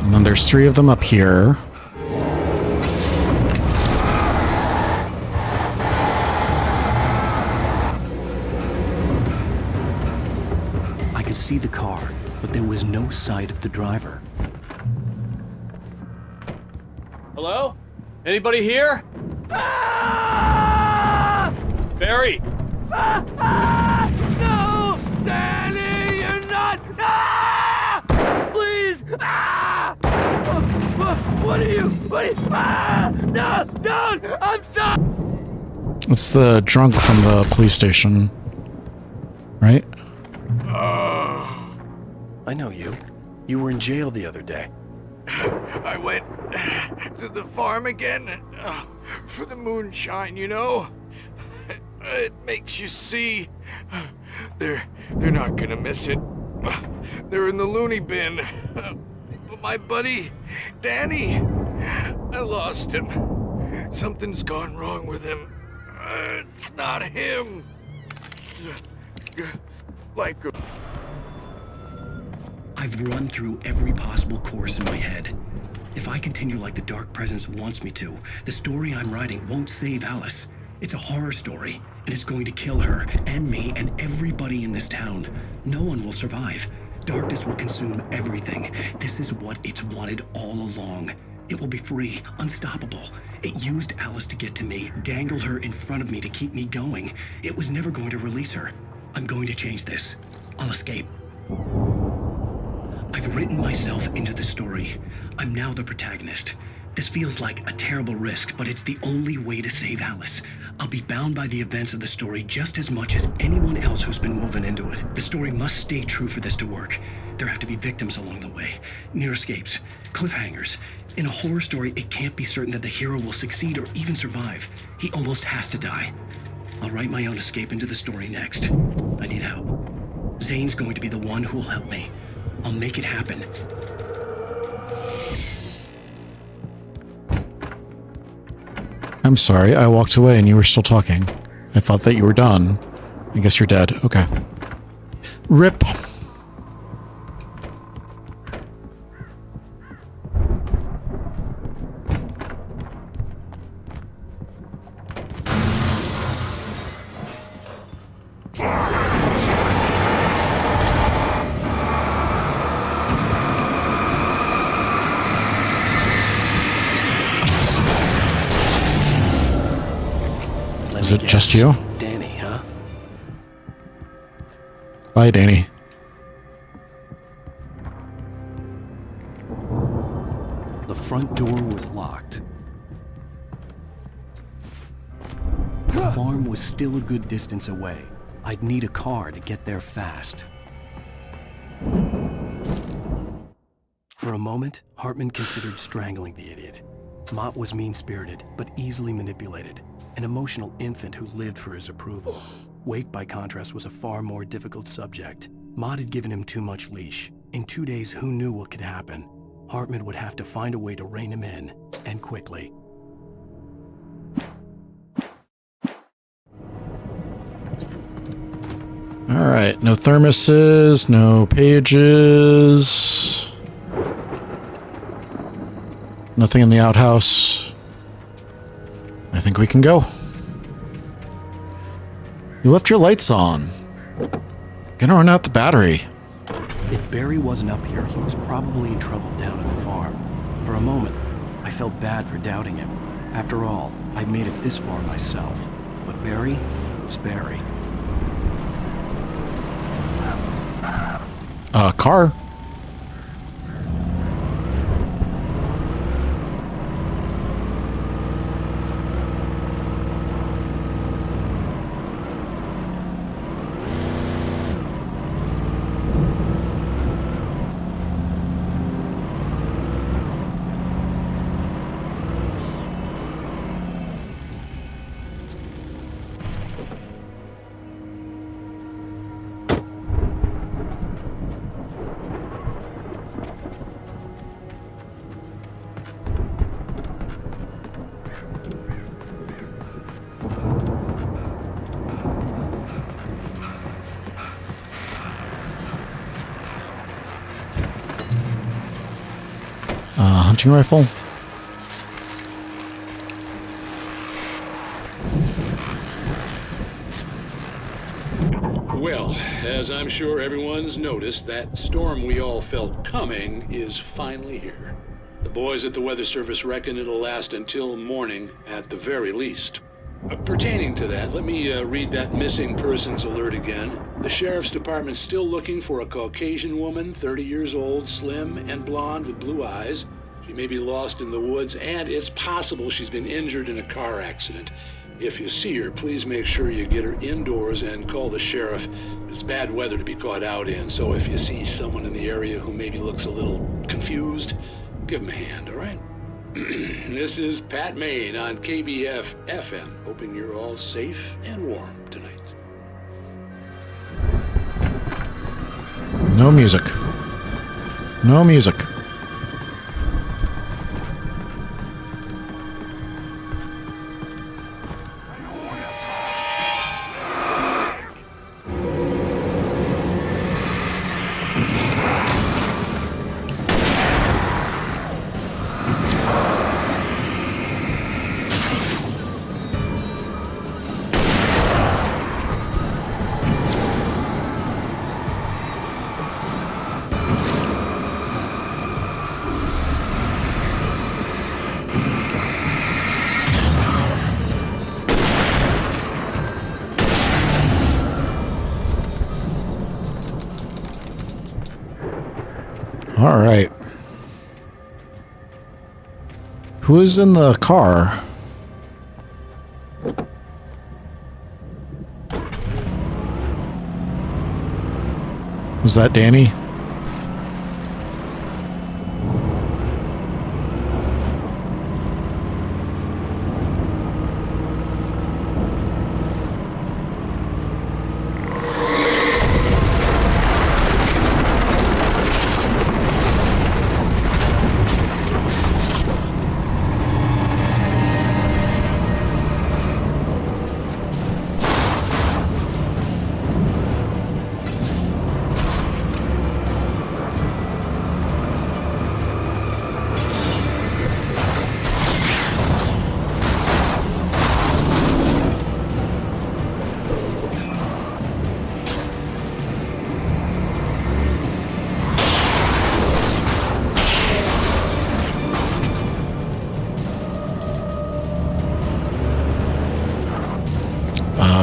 And then there's 3 of them up here. I could see the car, but there was no sight of the driver. Hello? Anybody here? Barry! No! Danny, you're not! Please! What are you? No! Don't! I'm sorry! It's the drunk from the police station, right? I know you. You were in jail the other day. I went to the farm again for the moonshine, you know? It makes you see. They're not gonna miss it. They're in the loony bin. But my buddy, Danny, I lost him. Something's gone wrong with him. It's not him. Like I've run through every possible course in my head. If I continue like the Dark Presence wants me to, the story I'm writing won't save Alice. It's a horror story, and it's going to kill her, and me, and everybody in this town. No one will survive. Darkness will consume everything. This is what it's wanted all along. It will be free, unstoppable. It used Alice to get to me, dangled her in front of me to keep me going. It was never going to release her. I'm going to change this. I'll escape. I've written myself into the story. I'm now the protagonist. This feels like a terrible risk, but it's the only way to save Alice. I'll be bound by the events of the story just as much as anyone else who's been woven into it. The story must stay true for this to work. There have to be victims along the way, near escapes, cliffhangers. In a horror story, it can't be certain that the hero will succeed or even survive. He almost has to die. I'll write my own escape into the story next. I need help. Zane's going to be the one who'll help me. I'll make it happen. I'm sorry, I walked away and you were still talking. I thought that you were done. I guess you're dead. Okay. RIP. Is it just you? Danny, huh? Bye, Danny. The front door was locked. The farm was still a good distance away. I'd need a car to get there fast. For a moment, Hartman considered strangling the idiot. Mott was mean-spirited, but easily manipulated. An emotional infant who lived for his approval. Wake, by contrast, was a far more difficult subject. Mott had given him too much leash. In 2 days, who knew what could happen? Hartman would have to find a way to rein him in, and quickly. All right, no thermoses, no pages. Nothing in the outhouse. I think we can go. You left your lights on. Gonna run out the battery. If Barry wasn't up here, he was probably in trouble down at the farm. For a moment, I felt bad for doubting him. After all, I'd made it this far myself. But Barry was Barry. Car. hunting rifle? Well, as I'm sure everyone's noticed, that storm we all felt coming is finally here. The boys at the Weather Service reckon it'll last until morning at the very least. Pertaining to that, let me read that missing persons alert again. The Sheriff's Department's still looking for a Caucasian woman, 30 years old, slim and blonde with blue eyes. She may be lost in the woods, and it's possible she's been injured in a car accident. If you see her, please make sure you get her indoors and call the sheriff. It's bad weather to be caught out in, so if you see someone in the area who maybe looks a little confused, give him a hand, all right? This is Pat Main on KBF FM, hoping you're all safe and warm tonight. No music. No music. All right. Who is in the car? Was that Danny?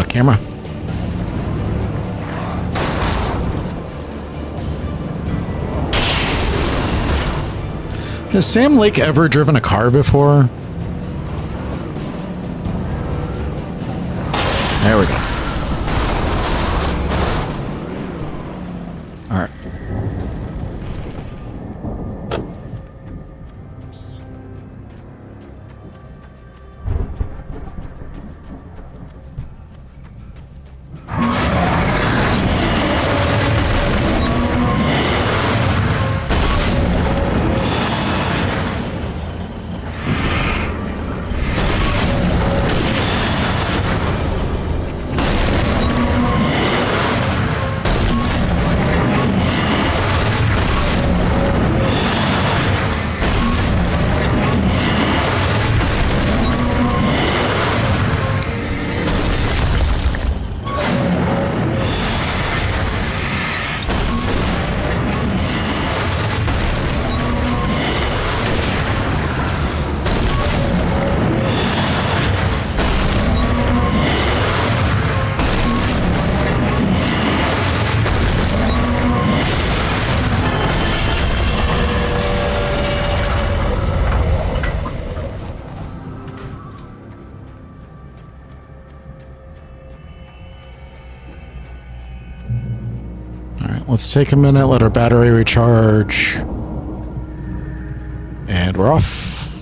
Camera. Has Sam Lake ever driven a car before? There we go. All right. Let's take a minute, let our battery recharge. And we're off.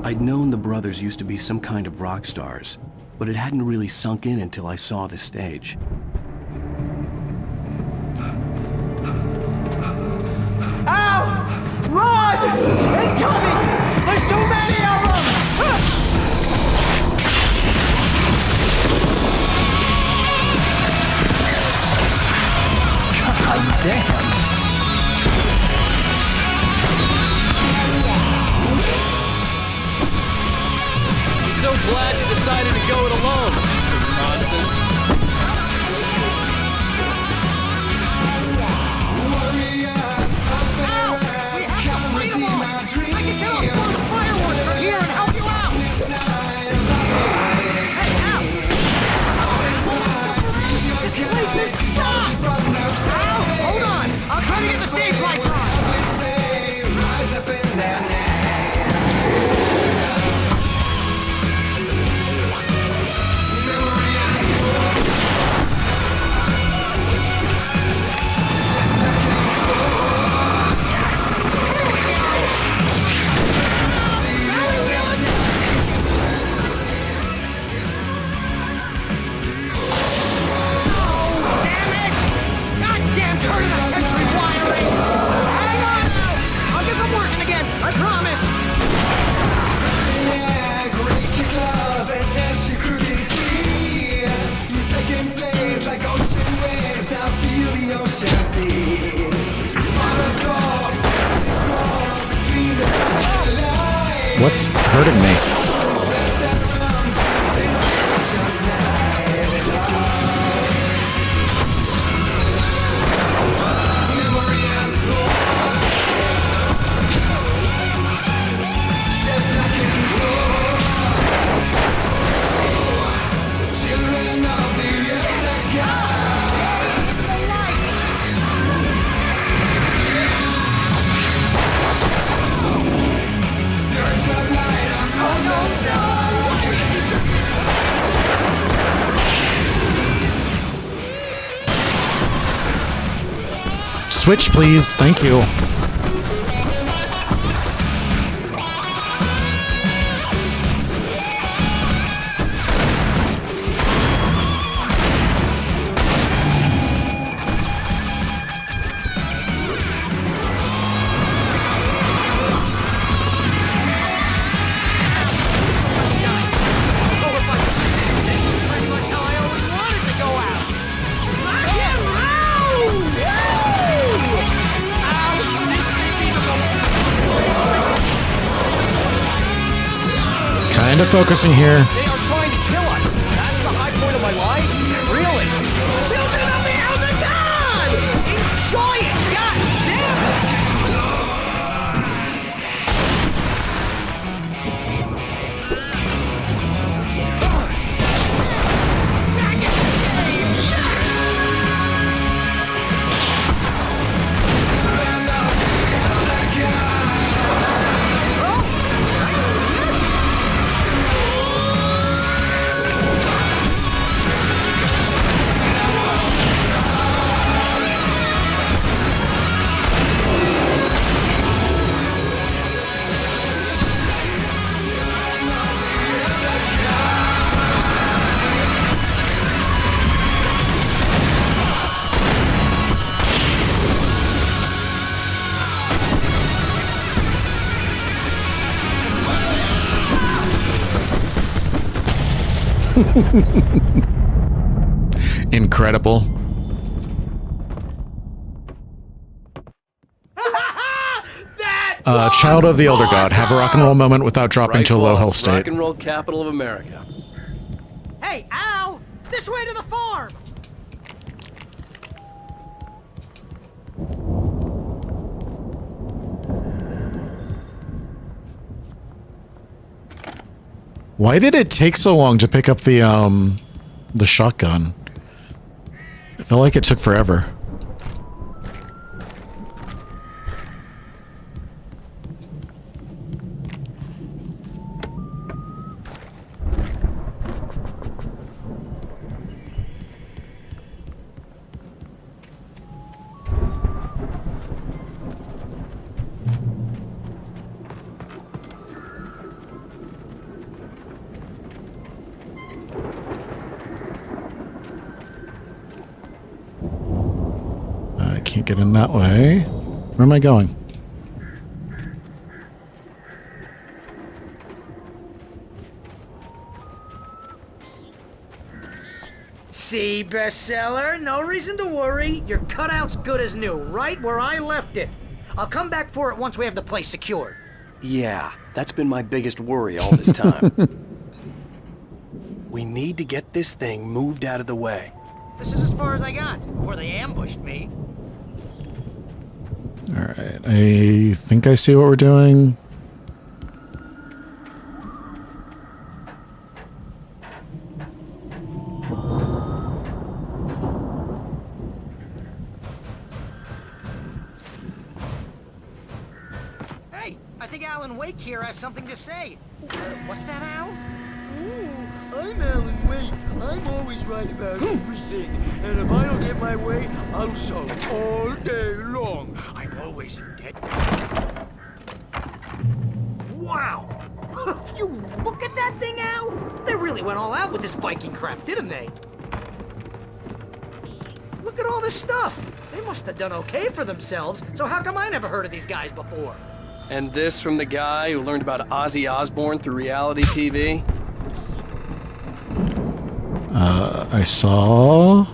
I'd known the brothers used to be some kind of rock stars, but it hadn't really sunk in until I saw the stage. decided to go it alone, Mr. Bronson. I can set off all the fireworks from here and help you out! Hey, Al! This place is stopped! Al, hold on! I'll try to get the stage lights on! I promise! What's hurting me? Switch, please. Thank you. Kind of focusing here. They are trying to kill us. That's the high point of my life? Really? Children of the Elder God! Enjoy it! God damn Incredible. Child of the Elder God. Have a rock and roll moment without dropping to a low health state. Rock and roll capital of America. Hey, Al! This way to the farm! Why did it take so long to pick up the shotgun? I felt like it took forever. Can't get in that way. Where am I going? See, bestseller? No reason to worry. Your cutout's good as new, right where I left it. I'll come back for it once we have the place secured. Yeah, that's been my biggest worry all this time. We need to get this thing moved out of the way. This is as far as I got before they ambushed me. Alright, I think I see what we're doing. Hey, I think Alan Wake here has something to say. What's that, Al? I'm Alan Wake. I'm always right about everything. And if I don't get my way, I'll solve all day long. I'm always in debt. Wow! You look at that thing, Al! They really went all out with this Viking crap, didn't they? Look at all this stuff! They must have done okay for themselves, so how come I never heard of these guys before? And this from the guy who learned about Ozzy Osbourne through reality TV? I saw...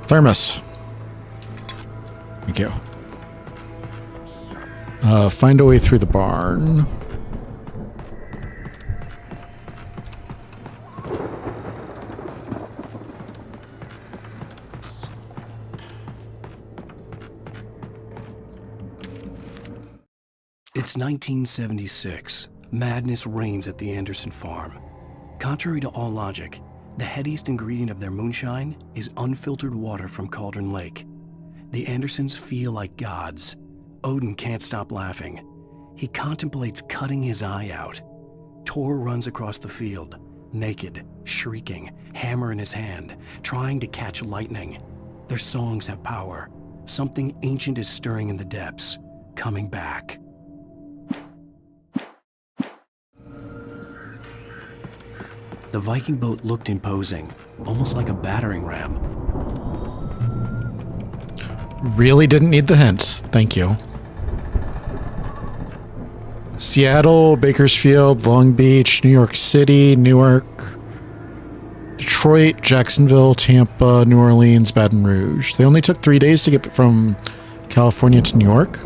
Thermos. Thank you. Find a way through the barn. It's 1976. Madness reigns at the Anderson farm. Contrary to all logic, the headiest ingredient of their moonshine is unfiltered water from Cauldron Lake. The Andersons feel like gods. Odin can't stop laughing. He contemplates cutting his eye out. Tor runs across the field, naked, shrieking, hammer in his hand, trying to catch lightning. Their songs have power. Something ancient is stirring in the depths, coming back. The Viking boat looked imposing, almost like a battering ram. Really didn't need the hints. Thank you. Seattle, Bakersfield, Long Beach, New York City, Newark, Detroit, Jacksonville, Tampa, New Orleans, Baton Rouge. They only took 3 days to get from California to New York.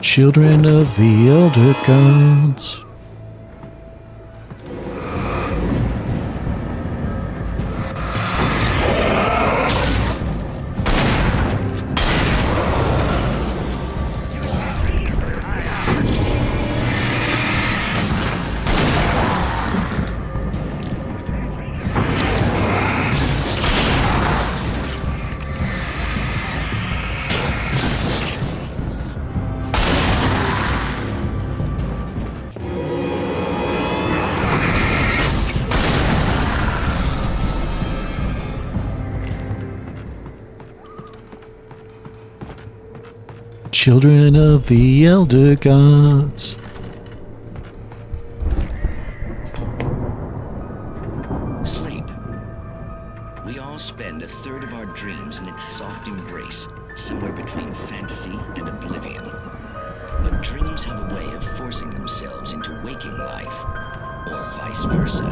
Children of the elder gods. Children of the elder gods. Sleep. We all spend a third of our dreams in its soft embrace, somewhere between fantasy and oblivion. But dreams have a way of forcing themselves into waking life, or vice versa,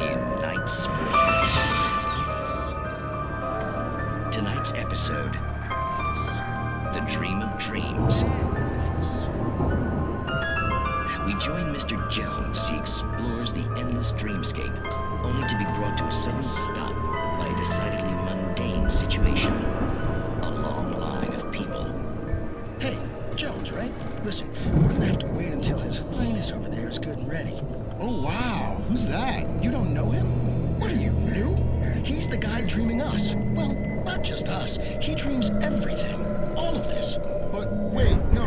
in night springs. Tonight's episode, The Dream of Dreams. We join Mr. Jones as he explores the endless dreamscape, only to be brought to a sudden stop by a decidedly mundane situation. A long line of people. Hey, Jones, right? Listen, we're gonna have to wait until His Highness over there is good and ready. Oh, wow. Who's that? You don't know him? What are you, new? He's the guy dreaming us. Well, not just us. He dreams everything. All of this. But wait, no.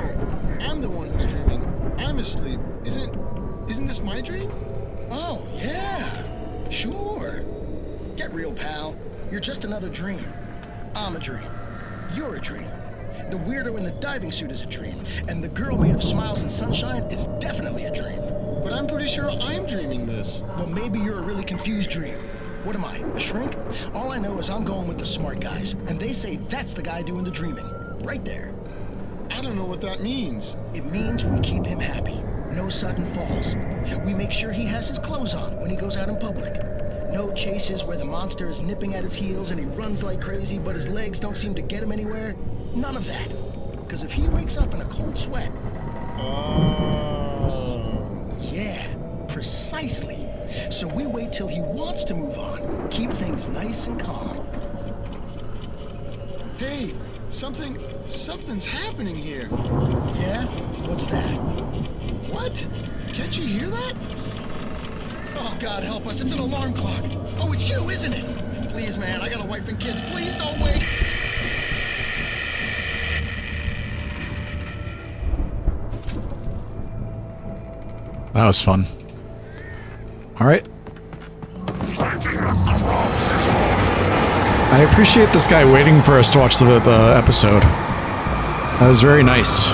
I'm the one who's dreaming. I'm asleep. Isn't this my dream? Oh, yeah. Sure. Get real, pal. You're just another dream. I'm a dream. You're a dream. The weirdo in the diving suit is a dream. And the girl made of smiles and sunshine is definitely a dream. But I'm pretty sure I'm dreaming this. Well, maybe you're a really confused dream. What am I, a shrink? All I know is I'm going with the smart guys. And they say that's the guy doing the dreaming. Right there. I don't know what that means. It means we keep him happy. No sudden falls. We make sure he has his clothes on when he goes out in public. No chases where the monster is nipping at his heels and he runs like crazy, but his legs don't seem to get him anywhere. None of that. Because if he wakes up in a cold sweat... Yeah, precisely. So we wait till he wants to move on. Keep things nice and calm. Hey, something's happening here. Yeah? What's that? What? Can't you hear that? Oh, God help us, it's an alarm clock. Oh, it's you, isn't it? Please, man, I got a wife and kids. Please don't wait. That was fun. All right. I appreciate this guy waiting for us to watch the episode. That was very nice.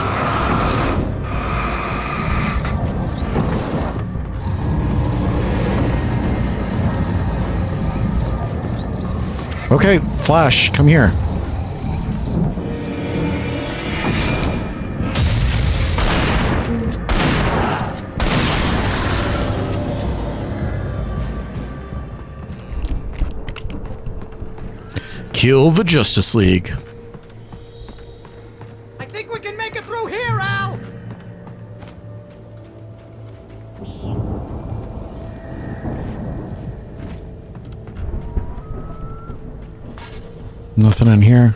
Okay, Flash, come here. Kill the Justice League. I think we can make it through here, Al! Nothing in here.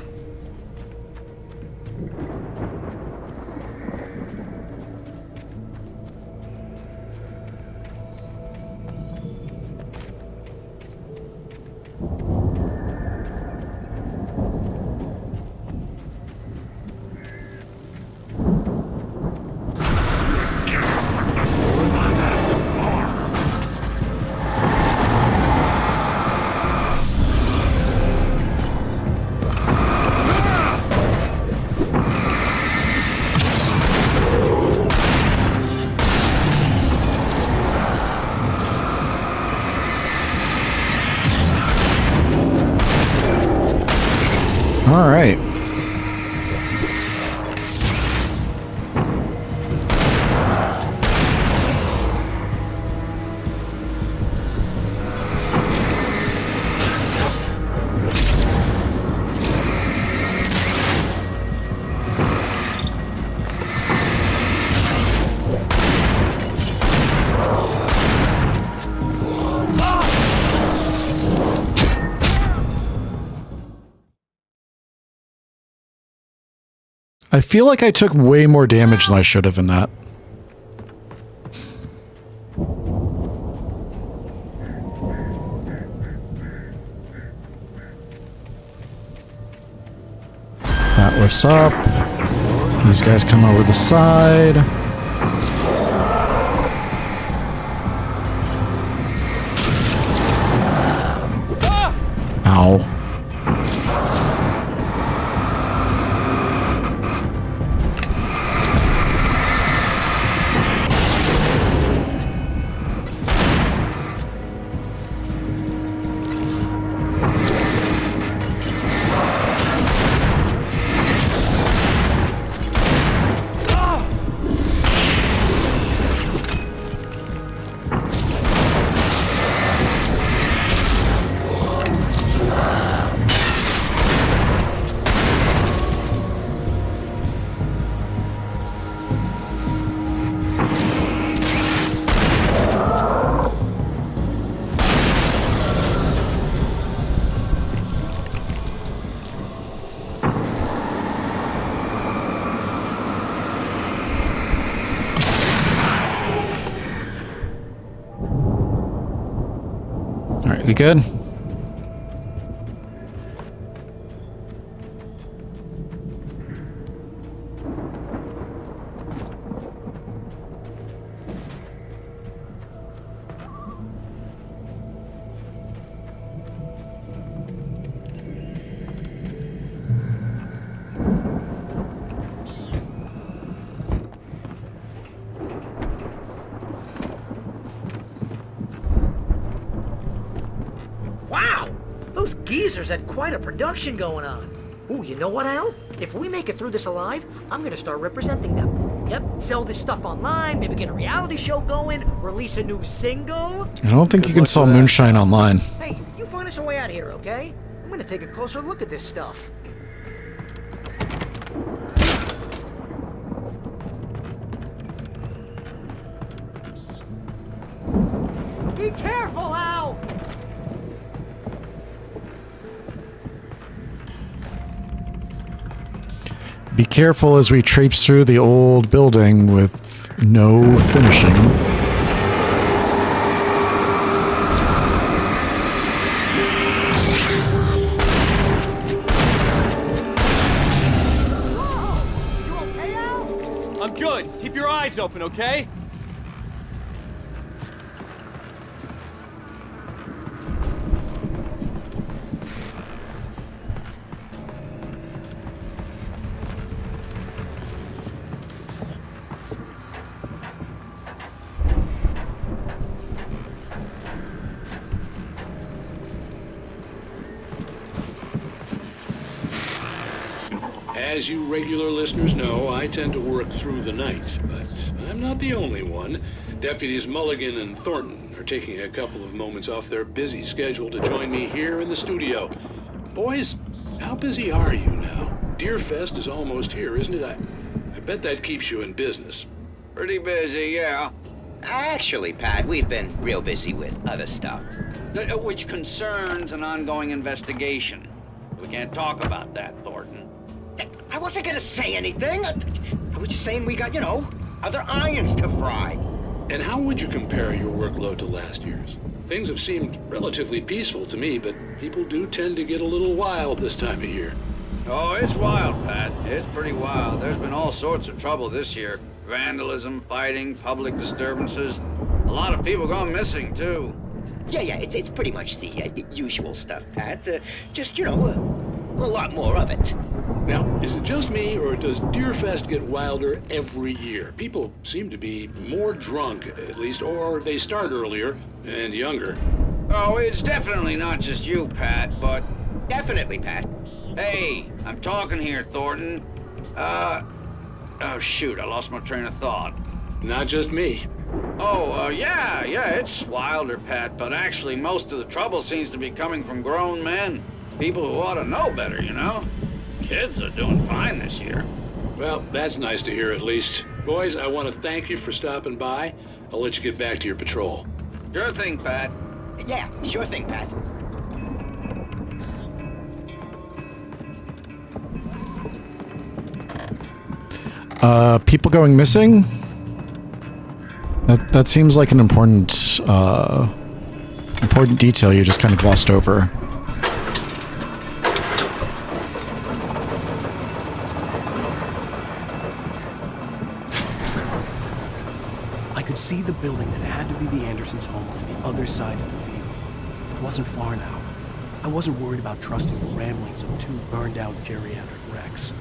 All right. I feel like I took way more damage than I should have in that. That lifts up. These guys come over the side. Ow. We good? Those geezers had quite a production going on. Ooh, you know what, Al? If we make it through this alive, I'm gonna start representing them. Yep, sell this stuff online, maybe get a reality show going, release a new single. I don't think you can sell moonshine online. Hey, you find us a way out of here, okay? I'm gonna take a closer look at this stuff. Be careful, Al! Be careful as we traipse through the old building with no finishing. I'm good. Keep your eyes open, okay? As you regular listeners know, I tend to work through the night, but I'm not the only one. Deputies Mulligan and Thornton are taking a couple of moments off their busy schedule to join me here in the studio. Boys, how busy are you now? Deerfest is almost here, isn't it? I bet that keeps you in business. Pretty busy, yeah. Actually, Pat, we've been real busy with other stuff, which concerns an ongoing investigation. We can't talk about that, Thornton. I wasn't gonna say anything. I was just saying we got, other irons to fry. And how would you compare your workload to last year's? Things have seemed relatively peaceful to me, but people do tend to get a little wild this time of year. Oh, it's wild, Pat. It's pretty wild. There's been all sorts of trouble this year. Vandalism, fighting, public disturbances. A lot of people gone missing, too. Yeah, it's pretty much the usual stuff, Pat. Just, a lot more of it. Now, is it just me, or does Deerfest get wilder every year? People seem to be more drunk, at least, or they start earlier and younger. Oh, it's definitely not just you, Pat, but... Definitely, Pat. Hey, I'm talking here, Thornton. Oh, shoot, I lost my train of thought. Not just me. Oh, yeah, it's wilder, Pat, but actually most of the trouble seems to be coming from grown men. People who ought to know better, Kids are doing fine this year. Well, that's nice to hear at least. Boys, I want to thank you for stopping by. I'll let you get back to your patrol. Sure thing, Pat. Yeah, sure thing, Pat. People going missing? That seems like an important detail you just kind of glossed over. I could see the building that had to be the Andersons' home on the other side of the field. It wasn't far now. I wasn't worried about trusting the ramblings of two burned-out geriatric wrecks.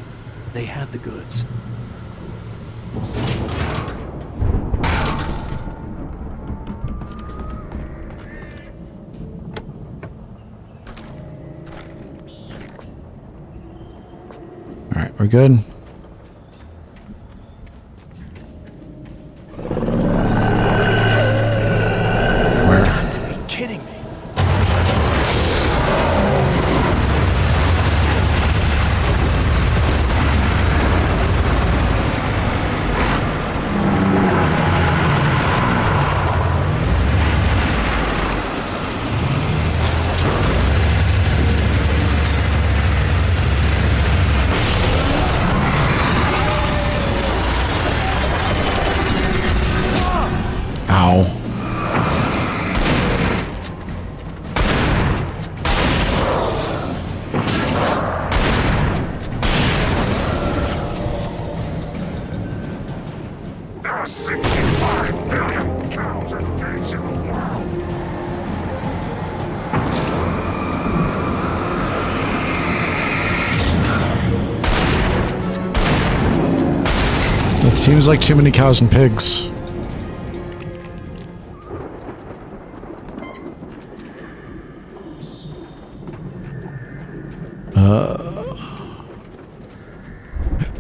They had the goods. All right, we're good. Seems like too many cows and pigs.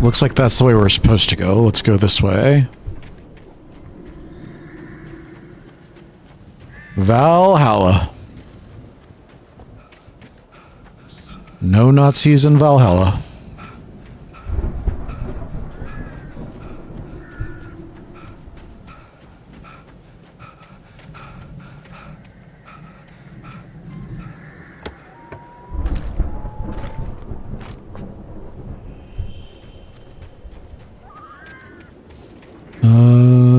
Looks like that's the way we're supposed to go. Let's go this way. Valhalla. No Nazis in Valhalla.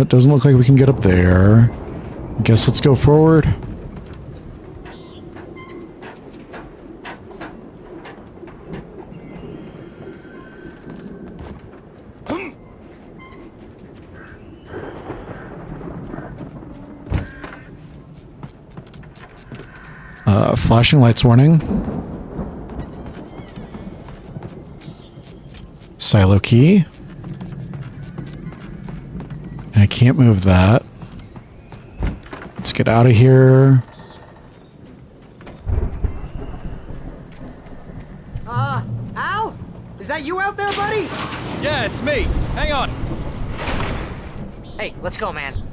It doesn't look like we can get up there. Guess let's go forward. Flashing lights warning. Silo key. I can't move that. Let's get out of here. Al? Is that you out there, buddy? Yeah, it's me. Hang on. Hey, let's go, man.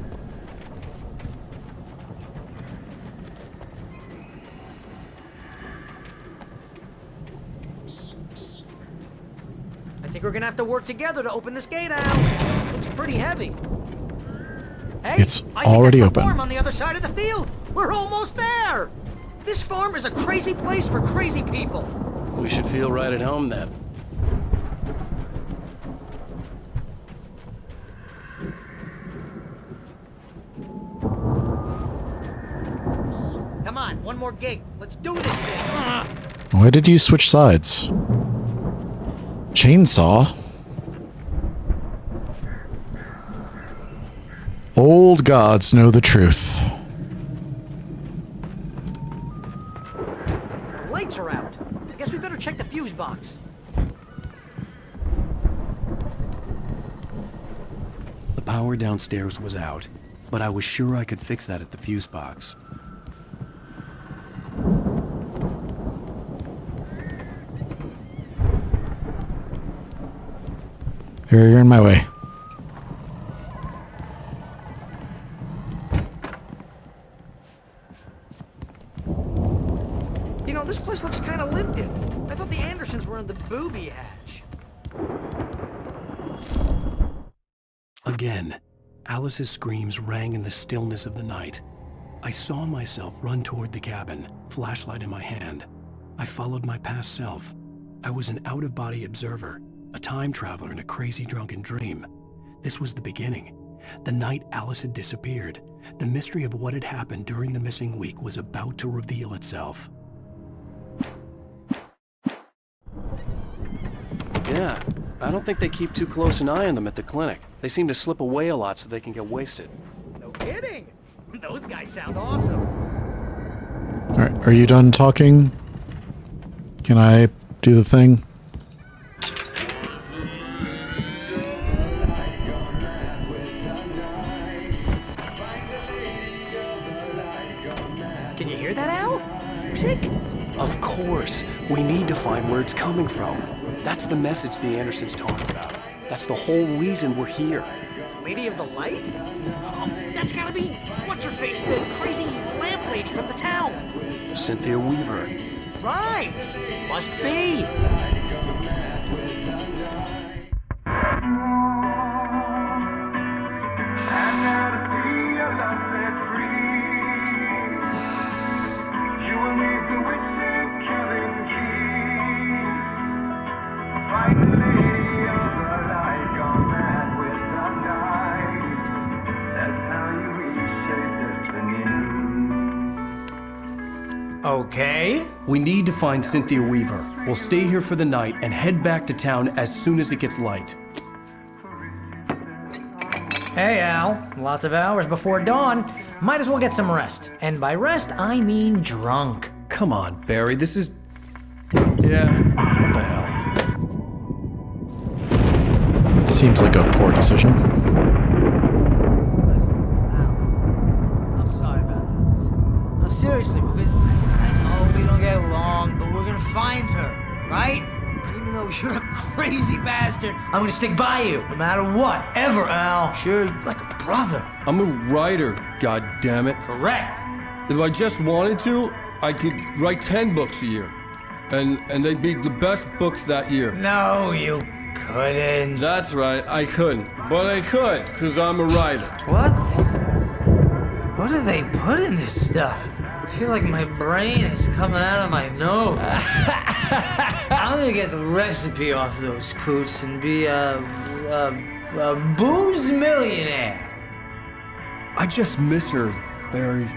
I think we're gonna have to work together to open this gate, Al. Looks pretty heavy. Hey, It's already open. Farm on the other side of the field. We're almost there. This farm is a crazy place for crazy people. We should feel right at home then. Come on, one more gate. Let's do this thing. Why did you switch sides? Chainsaw? Old gods know the truth. The lights are out. I guess we better check the fuse box. The power downstairs was out, but I was sure I could fix that at the fuse box. You're in my way. You know, this place looks kind of lived in. I thought the Andersons were in the booby hatch. Again, Alice's screams rang in the stillness of the night. I saw myself run toward the cabin, flashlight in my hand. I followed my past self. I was an out-of-body observer, a time traveler in a crazy drunken dream. This was the beginning. The night Alice had disappeared. The mystery of what had happened during the missing week was about to reveal itself. Yeah, I don't think they keep too close an eye on them at the clinic. They seem to slip away a lot so they can get wasted. No kidding. Those guys sound awesome. Alright, are you done talking? Can I do the thing? Can you hear that, Al? Music? Of course. We need to find where it's coming from. That's the message the Andersons talked about. That's the whole reason we're here. Lady of the Light? Oh, that's gotta be... What's-her-face, the crazy lamp lady from the town. Cynthia Weaver. Right. Must be. Okay. We need to find Cynthia Weaver. We'll stay here for the night and head back to town as soon as it gets light. Hey, Al. Lots of hours before dawn. Might as well get some rest. And by rest, I mean drunk. Come on, Barry, this is... Yeah, what the hell? Seems like a poor decision. I'm sorry about this. No, seriously, because I know we don't get along, but we're gonna find her, right? Even though you're a crazy bastard, I'm gonna stick by you, no matter what, ever, Al. Sure, like a brother. I'm a writer, goddammit. Correct. If I just wanted to, I could write 10 books a year. And they'd be the best books that year. No, you couldn't. That's right, I couldn't. But I could, because I'm a writer. What? What do they put in this stuff? I feel like my brain is coming out of my nose. I'm gonna get the recipe off those coots and be a booze millionaire. I just miss her, Barry.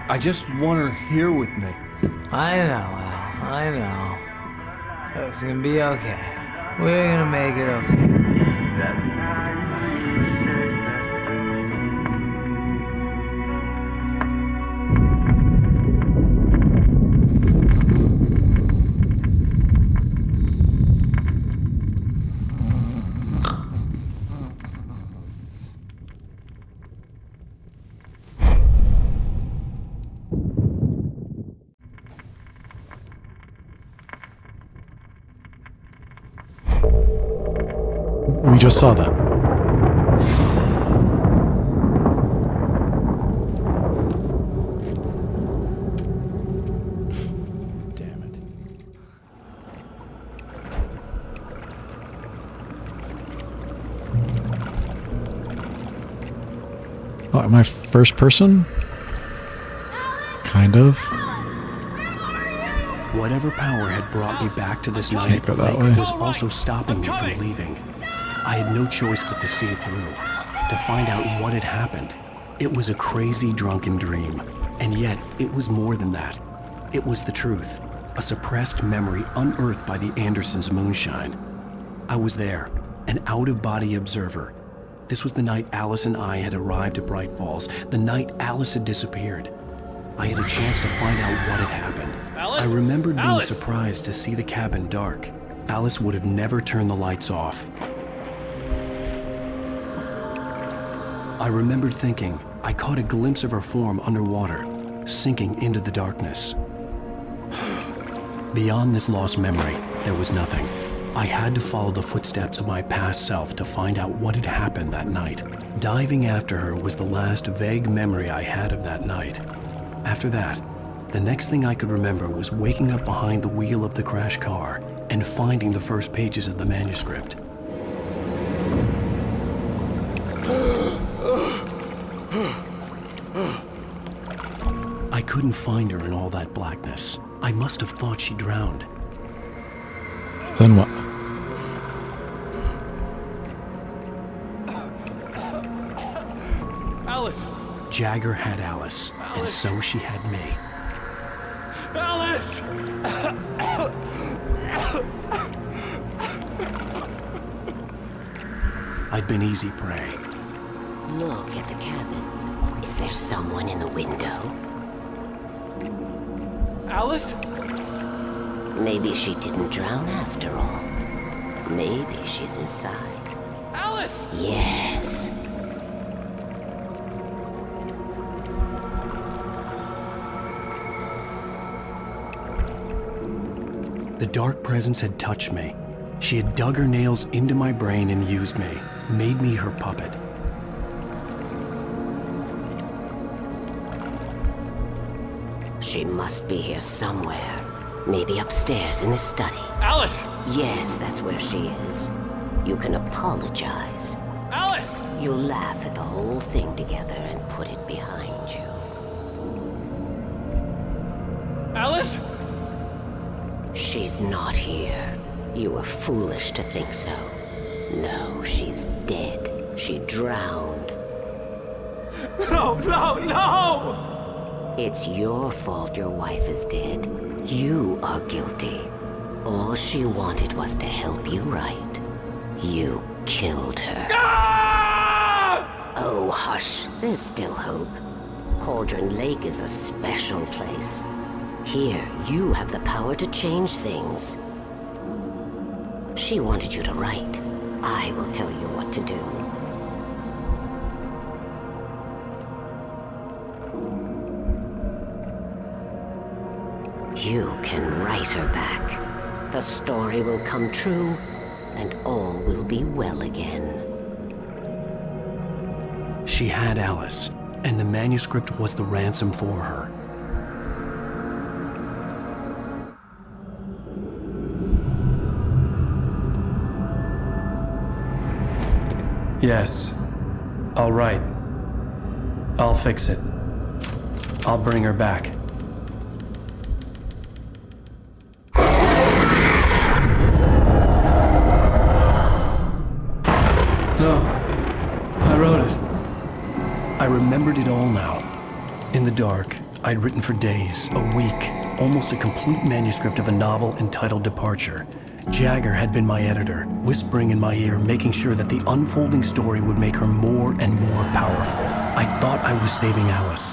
I just want her here with me. I know, Al. I know. It's gonna be okay. We're gonna make it okay. We just saw that. Damn it. Oh, am I first person? Kind of. Whatever power had brought me back to this night Can't at go the that lake way. was also stopping me from leaving. I had no choice but to see it through, to find out what had happened. It was a crazy, drunken dream, and yet it was more than that. It was the truth, a suppressed memory unearthed by the Andersons' moonshine. I was there, an out-of-body observer. This was the night Alice and I had arrived at Bright Falls, the night Alice had disappeared. I had a chance to find out what had happened. Alice? I remembered being Alice! surprised to see the cabin dark. Alice would have never turned the lights off. I remembered thinking I caught a glimpse of her form underwater, sinking into the darkness. Beyond this lost memory, there was nothing. I had to follow the footsteps of my past self to find out what had happened that night. Diving after her was the last vague memory I had of that night. After that, the next thing I could remember was waking up behind the wheel of the crashed car and finding the first pages of the manuscript. I couldn't find her in all that blackness. I must have thought she drowned. Then what? Alice! Jagger had Alice, and so she had me. Alice! I'd been easy prey. Look at the cabin. Is there someone in the window? Alice? Maybe she didn't drown after all. Maybe she's inside. Alice! Yes. The dark presence had touched me. She had dug her nails into my brain and used me, made me her puppet. She must be here somewhere. Maybe upstairs in the study. Alice! Yes, that's where she is. You can apologize. Alice! You laugh at the whole thing together and put it behind you. Alice? She's not here. You were foolish to think so. No, she's dead. She drowned. No, no, no! It's your fault your wife is dead. You are guilty. All she wanted was to help you right. You killed her. Ah! Oh, hush. There's still hope. Cauldron Lake is a special place. Here, you have the power to change things. She wanted you to write. I will tell you what to do. You can write her back. The story will come true, and all will be well again. She had Alice, and the manuscript was the ransom for her. Yes. All right. I'll fix it. I'll bring her back. No. I wrote it. I remembered it all now. In the dark, I'd written for days, a week, almost a complete manuscript of a novel entitled Departure. Jagger had been my editor, whispering in my ear, making sure that the unfolding story would make her more and more powerful. I thought I was saving Alice.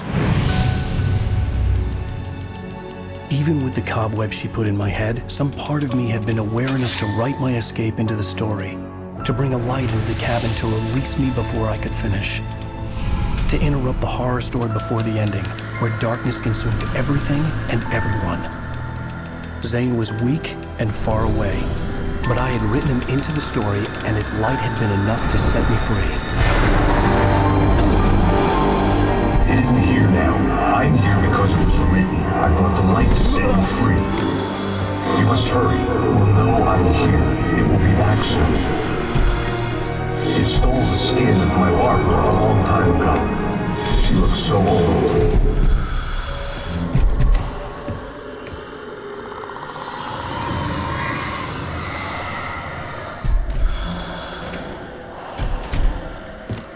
Even with the cobweb she put in my head, some part of me had been aware enough to write my escape into the story, to bring a light into the cabin to release me before I could finish, to interrupt the horror story before the ending, where darkness consumed everything and everyone. Zane was weak and far away, but I had written him into the story, and his light had been enough to set me free. It isn't here now. I'm here because it was written. I brought the light to set you free. You must hurry. It will know I'm here. It will be back soon. It stole the skin of my Barbara a long time ago. She looks so old.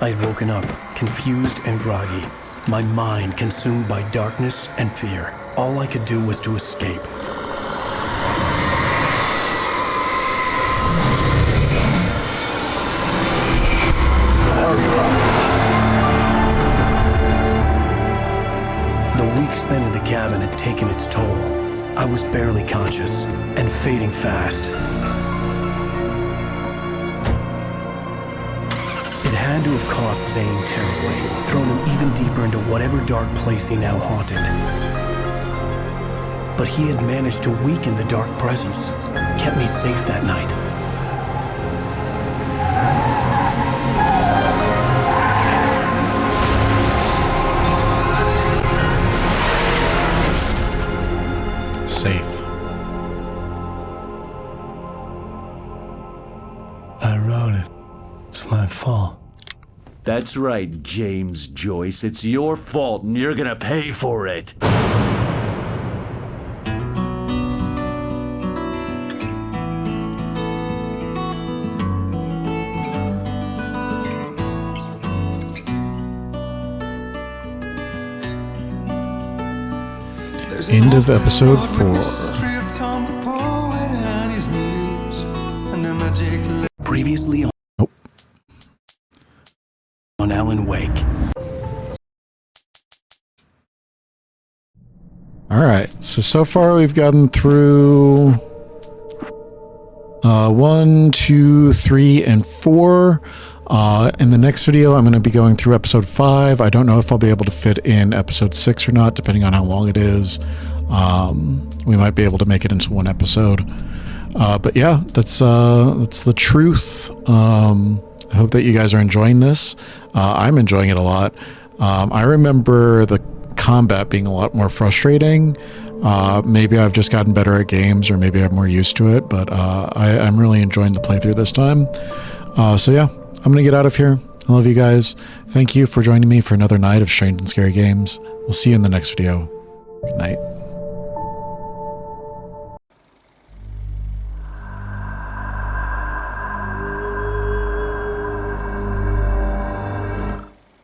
I had woken up, confused and groggy, my mind consumed by darkness and fear. All I could do was to escape. The week spent in the cabin had taken its toll. I was barely conscious and fading fast. It had to have cost Zane terribly, thrown him even deeper into whatever dark place he now haunted. But he had managed to weaken the dark presence, kept me safe that night. Safe. I wrote it. It's my fault. That's right, James Joyce. It's your fault, and you're gonna pay for it. End of episode 4. Previously on Alan Wake. Alright, so far we've gotten through 1, 2, 3, and 4. In the next video, I'm going to be going through episode 5. I don't know if I'll be able to fit in episode 6 or not, depending on how long it is. We might be able to make it into one episode. But yeah, that's the truth. I hope that you guys are enjoying this. I'm enjoying it a lot. I remember the combat being a lot more frustrating. Maybe I've just gotten better at games, or maybe I'm more used to it, but I'm really enjoying the playthrough this time. So yeah, I'm going to get out of here. I love you guys. Thank you for joining me for another night of Strange and Scary Games. We'll see you in the next video. Good night.